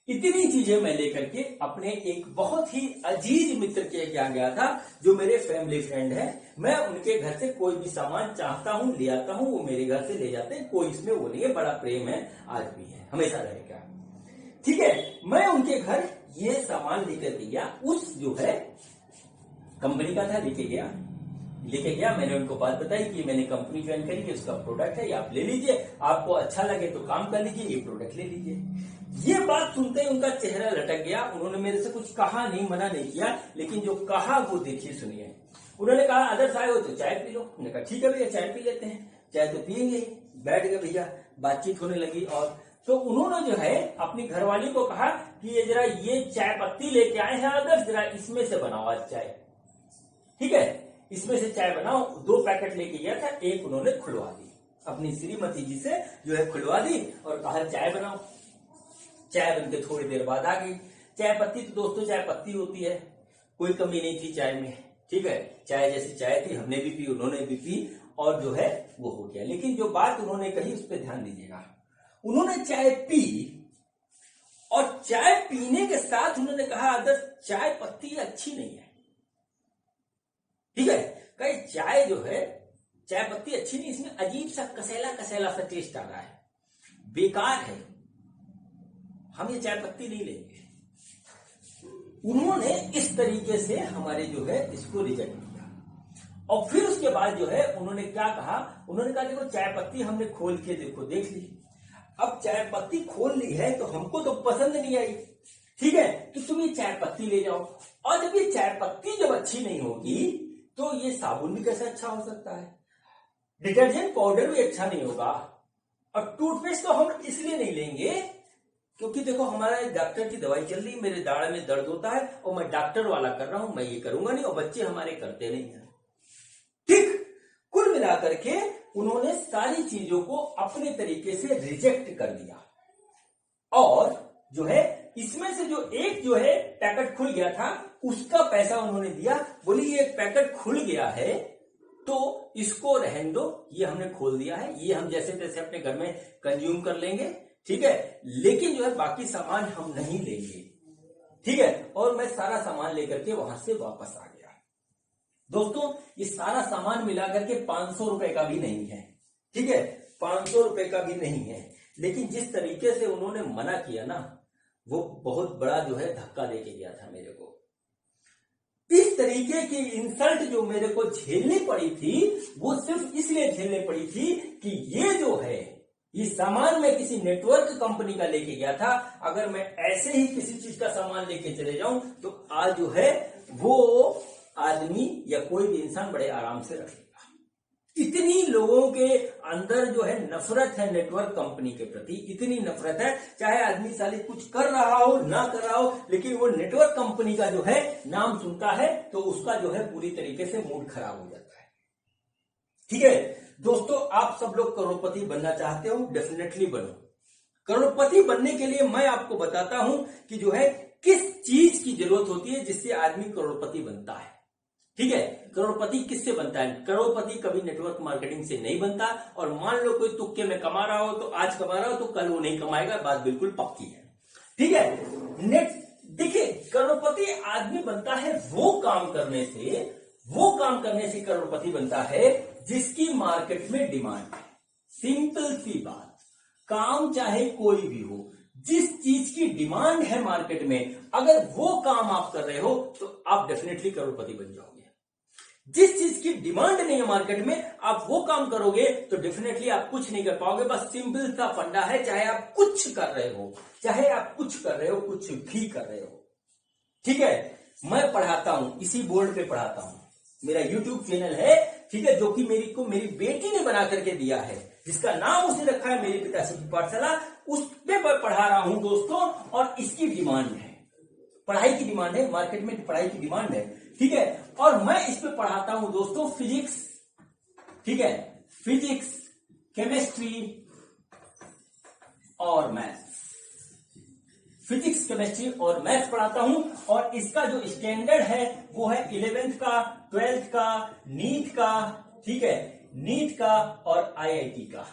इतनी चीजें मैं लेकर के अपने एक बहुत ही अजीज मित्र के यहाँ गया था जो मेरे फैमिली फ्रेंड है। मैं उनके घर से कोई भी सामान चाहता हूं, ले आता हूं, वो मेरे घर से ले जाते हैं, कोई इसमें वो नहीं है, बड़ा प्रेम है, आज भी है, हमेशा रहेगा। ठीक है, मैं उनके घर ये सामान लेकर के गया, उस जो है कंपनी का था, लेके गया। मैंने उनको बात बताई कि मैंने कंपनी ज्वाइन करी है, उसका प्रोडक्ट है, ये आप ले लीजिए, आपको अच्छा लगे तो काम कर लीजिए, ये प्रोडक्ट ले लीजिए। ये बात सुनते ही उनका चेहरा लटक गया। उन्होंने मेरे से कुछ कहा नहीं, मना नहीं किया, लेकिन जो कहा वो देखिए, सुनिए। उन्होंने कहा आदर्श आए हो तो चाय पी लो। हमने कहा ठीक है भैया चाय पी लेते हैं, चाय तो पियेंगे ही। बैठ गए भैया, बातचीत होने लगी। और तो उन्होंने जो है अपनी घरवाली को कहा कि ये जरा ये चाय पत्ती लेके आए हैं आदर्श, जरा इसमें से बनाओ आज चाय, ठीक है, इसमें से चाय बनाओ। 2 पैकेट लेके गया था, एक उन्होंने खुलवा दी, अपनी श्रीमती जी से जो है खुलवा दी और कहा चाय बनाओ। चाय बनके थोड़ी देर बाद आ गई। चाय पत्ती तो दोस्तों चाय पत्ती होती है, कोई कमी नहीं थी चाय में, ठीक है, चाय जैसी चाय थी, हमने भी पी, उन्होंने भी पी और जो है वो हो गया। लेकिन जो बात उन्होंने कही उस पर ध्यान दीजिएगा। उन्होंने चाय पी और चाय पीने के साथ उन्होंने कहा आदर्श चाय पत्ती अच्छी नहीं है, ठीक है, कहीं चाय जो है चाय पत्ती अच्छी नहीं, इसमें अजीब सा कसेला कसेला सा टेस्ट आ रहा है, बेकार है, हम ये चाय पत्ती नहीं लेंगे। उन्होंने इस तरीके से हमारे जो है इसको रिजेक्ट किया। और फिर उसके बाद जो है उन्होंने क्या कहा, उन्होंने कहा देखो चाय पत्ती हमने खोल के देख ली, अब चाय पत्ती खोल ली है तो हमको तो पसंद नहीं आई, ठीक है, तो तुम ये चाय पत्ती ले जाओ। और जब ये चाय पत्ती जब अच्छी नहीं होगी तो ये साबुन भी कैसे अच्छा हो सकता है, डिटर्जेंट पाउडर भी अच्छा नहीं होगा। और टूथपेस्ट तो हम इसलिए नहीं लेंगे क्योंकि देखो हमारा डॉक्टर की दवाई चल रही है, मेरे दाढ़ में दर्द होता है और मैं डॉक्टर वाला कर रहा हूं, मैं ये करूंगा नहीं, और बच्चे हमारे करते नहीं है, ठीक। कुल मिलाकर के उन्होंने सारी चीजों को अपने तरीके से रिजेक्ट कर दिया। और जो है इसमें से जो एक जो है पैकेट खुल गया था उसका पैसा उन्होंने दिया, बोली ये पैकेट खुल गया है तो इसको रहने दो, ये हमने खोल दिया है, ये हम जैसे तैसे अपने घर में कंज्यूम कर लेंगे, ठीक है, लेकिन जो है बाकी सामान हम नहीं लेंगे, ठीक है। और मैं सारा सामान लेकर के वहां से वापस आ गया। दोस्तों ये सारा सामान मिलाकर के 500 रुपए का भी नहीं है, ठीक है, 500 रुपए का भी नहीं है। लेकिन जिस तरीके से उन्होंने मना किया ना, वो बहुत बड़ा जो है धक्का देके गया था मेरे को। इस तरीके की इंसल्ट जो मेरे को झेलनी पड़ी थी वो सिर्फ इसलिए झेलनी पड़ी थी कि ये जो है ये सामान मैं किसी नेटवर्क कंपनी का लेके गया था, अगर मैं ऐसे ही किसी चीज का सामान लेके चले जाऊं तो आज जो है वो आदमी या कोई भी इंसान बड़े आराम से रखेगा। इतनी लोगों के अंदर जो है नफरत है नेटवर्क कंपनी के प्रति, इतनी नफरत है, चाहे आदमी साले कुछ कर रहा हो ना कर रहा हो, लेकिन वो नेटवर्क कंपनी का जो है नाम सुनता है तो उसका जो है पूरी तरीके से मूड खराब हो जाता है, ठीक है। दोस्तों आप सब लोग करोड़पति बनना चाहते हो, डेफिनेटली बनो। करोड़पति बनने के लिए मैं आपको बताता हूं कि जो है किस चीज की जरूरत होती है जिससे आदमी करोड़पति बनता है, ठीक है। करोड़पति किससे बनता है, करोड़पति कभी नेटवर्क मार्केटिंग से नहीं बनता। और मान लो कोई तुक्के में कमा रहा हो तो आज कमा रहा हो तो कल वो नहीं कमाएगा, बात बिल्कुल पक्की है, ठीक है। देखिए करोड़पति आदमी बनता है वो काम करने से करोड़पति बनता है जिसकी मार्केट में डिमांड है। सिंपल सी बात, काम चाहे कोई भी हो, जिस चीज की डिमांड है मार्केट में, अगर वो काम आप कर रहे हो तो आप डेफिनेटली करोड़पति बन जाओगे। जिस चीज की डिमांड नहीं है मार्केट में, आप वो काम करोगे तो डेफिनेटली आप कुछ नहीं कर पाओगे। बस सिंपल सा फंडा है, चाहे आप कुछ कर रहे हो, कुछ भी कर रहे हो, ठीक है। मैं पढ़ाता हूं, इसी बोर्ड पे पढ़ाता हूं, मेरा YouTube चैनल है, ठीक है, जो कि मेरी बेटी ने बना करके दिया है, जिसका नाम उसने रखा है मेरे पिताश्री की पाठशाला, उस पे पढ़ा रहा हूं दोस्तों। और इसकी डिमांड है, पढ़ाई की डिमांड है, मार्केट में पढ़ाई की डिमांड है, ठीक है। और मैं इस पे पढ़ाता हूं दोस्तों फिजिक्स, ठीक है, फिजिक्स, केमिस्ट्री और मैथ्स, फिजिक्स, केमिस्ट्री और मैथ्स पढ़ाता हूं। और इसका जो स्टैंडर्ड है वो है 11th का, 12th का, नीट का, ठीक है, नीट का और IIT का।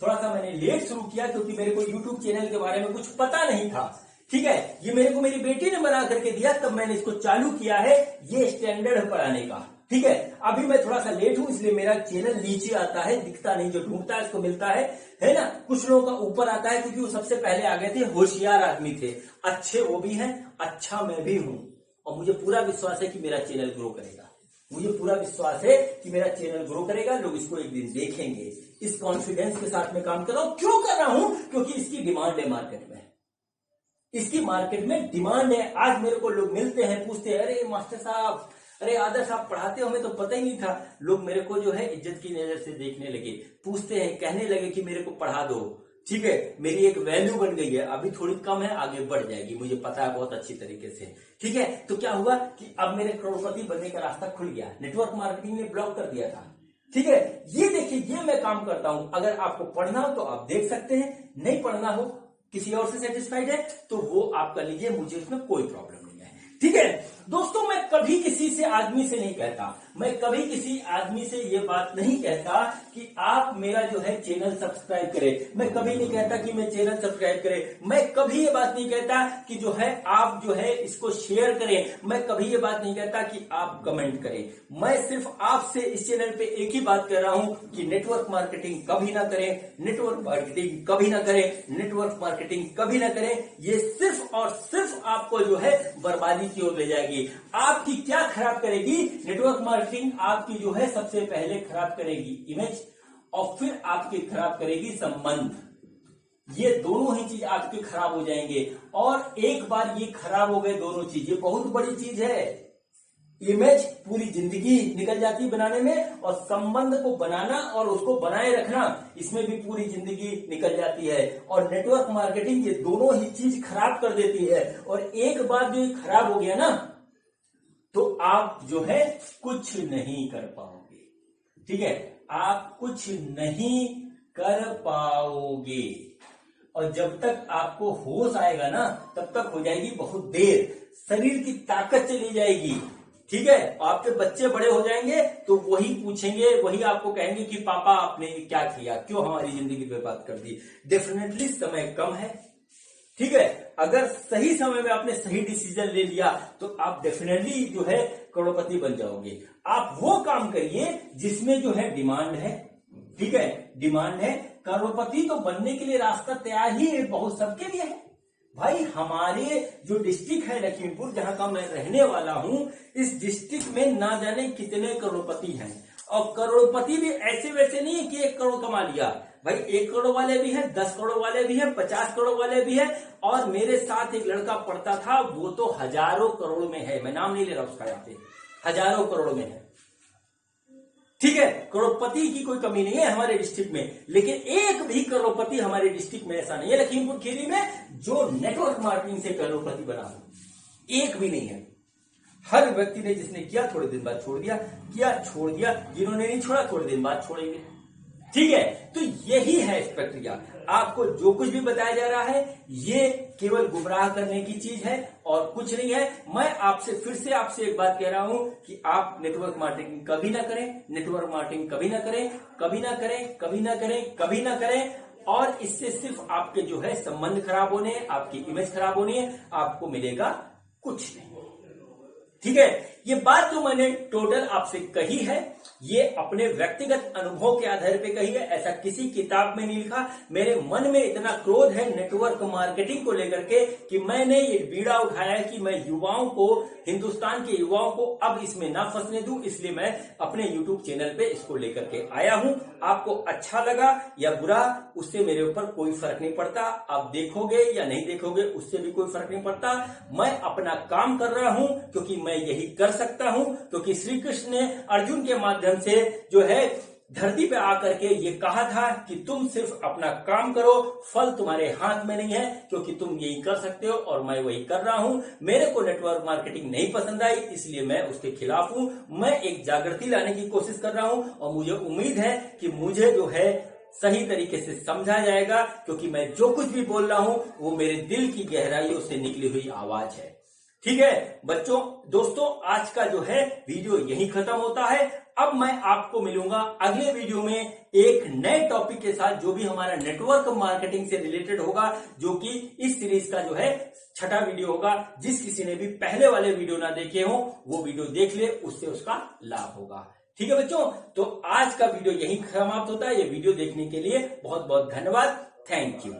थोड़ा सा मैंने लेट शुरू किया क्योंकि मेरे को YouTube चैनल के बारे में कुछ पता नहीं था, ठीक है। ये मेरे को मेरी बेटी ने बना करके दिया, तब मैंने इसको चालू किया है ये स्टैंडर्ड पढ़ाने का, ठीक है। अभी मैं थोड़ा सा लेट हूं इसलिए मेरा चैनल नीचे आता है, दिखता नहीं, जो ढूंढता है उसको मिलता है ना। कुछ लोगों का ऊपर आता है क्योंकि वो सबसे पहले आ गए थे, होशियार आदमी थे, अच्छे वो भी हैं, अच्छा मैं भी हूं। और मुझे पूरा विश्वास है कि मेरा चैनल ग्रो करेगा, लोग इसको एक दिन देखेंगे। इस कॉन्फिडेंस के साथ में काम कर रहा हूं। क्यों कर रहा हूं? क्योंकि इसकी डिमांड है मार्केट में, इसकी मार्केट में डिमांड है। आज मेरे को लोग मिलते हैं, पूछते हैं, अरे मास्टर साहब अरे आदर्श आप पढ़ाते हो, हमें तो पता ही नहीं था। लोग मेरे को जो है इज्जत की नजर से देखने लगे, पूछते हैं, कहने लगे कि मेरे को पढ़ा दो। ठीक है, मेरी एक वैल्यू बन गई है, अभी थोड़ी कम है, आगे बढ़ जाएगी, मुझे पता है बहुत अच्छी तरीके से। ठीक है, तो क्या हुआ कि अब मेरे करोड़पति बनने का रास्ता खुल गया, नेटवर्क मार्केटिंग ने ब्लॉक कर दिया था। ठीक है, ये देखिए, ये मैं काम करता हूं। अगर आपको पढ़ना हो तो आप देख सकते हैं, नहीं पढ़ना हो, किसी और से सेटिस्फाइड है तो वो आप कर लीजिए, मुझे इसमें कोई प्रॉब्लम नहीं है। ठीक है दोस्तों, मैं कभी किसी से आदमी से नहीं कहता, मैं कभी किसी आदमी से ये बात नहीं कहता कि आप मेरा जो है चैनल सब्सक्राइब करें। मैं कभी नहीं कहता कि मैं चैनल सब्सक्राइब करें। मैं कभी ये बात नहीं कहता कि जो है आप जो है इसको शेयर करें। मैं कभी ये बात नहीं कहता कि आप कमेंट करें। मैं सिर्फ आपसे इस चैनल पे एक ही बात कर रहा हूं कि नेटवर्क मार्केटिंग कभी ना करें, नेटवर्क मार्केटिंग कभी ना करें, नेटवर्क मार्केटिंग कभी ना करें। ये सिर्फ और सिर्फ आपको जो है बर्बादी की ओर ले जाएगी। आपकी क्या खराब करेगी? नेटवर्क मार्केटिंग आपकी जो है सबसे पहले खराब करेगी इमेज, और फिर आपकी खराब करेगी संबंध। ये दोनों ही चीज आपके खराब हो जाएंगे, और एक बार ये खराब हो गए दोनों चीज, ये बहुत बड़ी चीज है। इमेज पूरी जिंदगी निकल जाती है बनाने में, और संबंध को बनाना और उसको बनाए रखना, इसमें भी पूरी जिंदगी निकल जाती है। और नेटवर्क मार्केटिंग ये दोनों ही चीज खराब कर देती है। और एक बार जो खराब हो गया ना, तो आप जो है कुछ नहीं कर पाओगे। ठीक है, आप कुछ नहीं कर पाओगे, और जब तक आपको होश आएगा ना, तब तक हो जाएगी बहुत देर, शरीर की ताकत चली जाएगी। ठीक है, आपके बच्चे बड़े हो जाएंगे तो वही पूछेंगे, वही आपको कहेंगे कि पापा आपने क्या किया, क्यों हमारी जिंदगी बर्बाद कर दी। डेफिनेटली समय कम है। ठीक है, अगर सही समय में आपने सही डिसीजन ले लिया तो आप डेफिनेटली जो है करोड़पति बन जाओगे। आप वो काम करिए जिसमें जो है डिमांड है। ठीक है, डिमांड है। करोड़पति तो बनने के लिए रास्ता तैयार ही है, बहुत सबके लिए है भाई। हमारे जो डिस्ट्रिक्ट है लखीमपुर, जहां का मैं रहने वाला हूं, इस डिस्ट्रिक्ट में ना जाने कितने करोड़पति हैं। और करोड़पति भी ऐसे वैसे नहीं है कि 1 करोड़ कमा लिया भाई। 1 करोड़ वाले भी हैं, 10 करोड़ वाले भी हैं, 50 करोड़ वाले भी हैं। और मेरे साथ एक लड़का पढ़ता था, वो तो हजारों करोड़ में है, मैं नाम नहीं ले रहा उसका, यहाँ पे हजारों करोड़ में है। ठीक है, करोड़पति की कोई कमी नहीं है हमारे डिस्ट्रिक्ट में, लेकिन एक भी करोड़पति हमारे डिस्ट्रिक्ट में ऐसा नहीं है, लखीमपुर खीरी में, जो नेटवर्क मार्केटिंग से करोड़पति बना हो। एक भी नहीं है। हर व्यक्ति ने जिसने किया थोड़े दिन बाद छोड़ दिया, किया छोड़ दिया, जिन्होंने नहीं छोड़ा थोड़े दिन बाद छोड़ेंगे। ठीक है, तो यही है इस प्रक्रिया। आपको जो कुछ भी बताया जा रहा है ये केवल गुमराह करने की चीज है और कुछ नहीं है। मैं आपसे फिर से आपसे एक बात कह रहा हूं कि आप नेटवर्क मार्केटिंग कभी ना करें, नेटवर्क मार्केटिंग कभी ना करें, कभी ना करें, कभी ना करें, कभी ना करें। और इससे सिर्फ आपके जो है संबंध खराब होने, आपकी इमेज खराब होनी है, आपको मिलेगा कुछ नहीं। ठीक है, ये बात जो मैंने टोटल आपसे कही है, ये अपने व्यक्तिगत अनुभव के आधार पे कही है, ऐसा किसी किताब में नहीं लिखा। मेरे मन में इतना क्रोध है नेटवर्क मार्केटिंग को लेकर के कि मैंने ये बीड़ा उठाया कि मैं युवाओं को, हिंदुस्तान के युवाओं को अब इसमें ना फंसने दूं, इसलिए मैं अपने YouTube चैनल पे इसको लेकर के आया हूं। आपको अच्छा लगा या बुरा, उससे मेरे ऊपर कोई फर्क नहीं पड़ता। आप देखोगे या नहीं देखोगे, उससे भी कोई फर्क नहीं पड़ता। मैं अपना काम कर रहा हूं क्योंकि मैं यही कर सकता हूं, क्योंकि श्री कृष्ण ने अर्जुन के माध्यम से जो है धरती पे आकर के ये कहा था कि तुम सिर्फ अपना काम करो, फल तुम्हारे हाथ में नहीं है, क्योंकि तुम यही कर सकते हो और मैं वही कर रहा हूं। मेरे को नेटवर्क मार्केटिंग नहीं पसंद आई, इसलिए मैं उसके खिलाफ हूं। मैं एक जागृति लाने की कोशिश कर रहा हूं और मुझे उम्मीद है कि मुझे जो है सही तरीके से समझा जाएगा, क्योंकि मैं जो कुछ भी बोल रहा हूं वो मेरे दिल की गहराइयों से निकली हुई आवाज है। ठीक है बच्चों, दोस्तों, आज का जो है वीडियो यही खत्म होता है। अब मैं आपको मिलूंगा अगले वीडियो में एक नए टॉपिक के साथ, जो भी हमारा नेटवर्क मार्केटिंग से रिलेटेड होगा, जो कि इस सीरीज का जो है 6ठा वीडियो होगा। जिस किसी ने भी पहले वाले वीडियो ना देखे हो वो वीडियो देख ले, उससे उसका लाभ होगा। ठीक है बच्चों, तो आज का वीडियो यही समाप्त होता है। ये वीडियो देखने के लिए बहुत बहुत धन्यवाद। Thank you.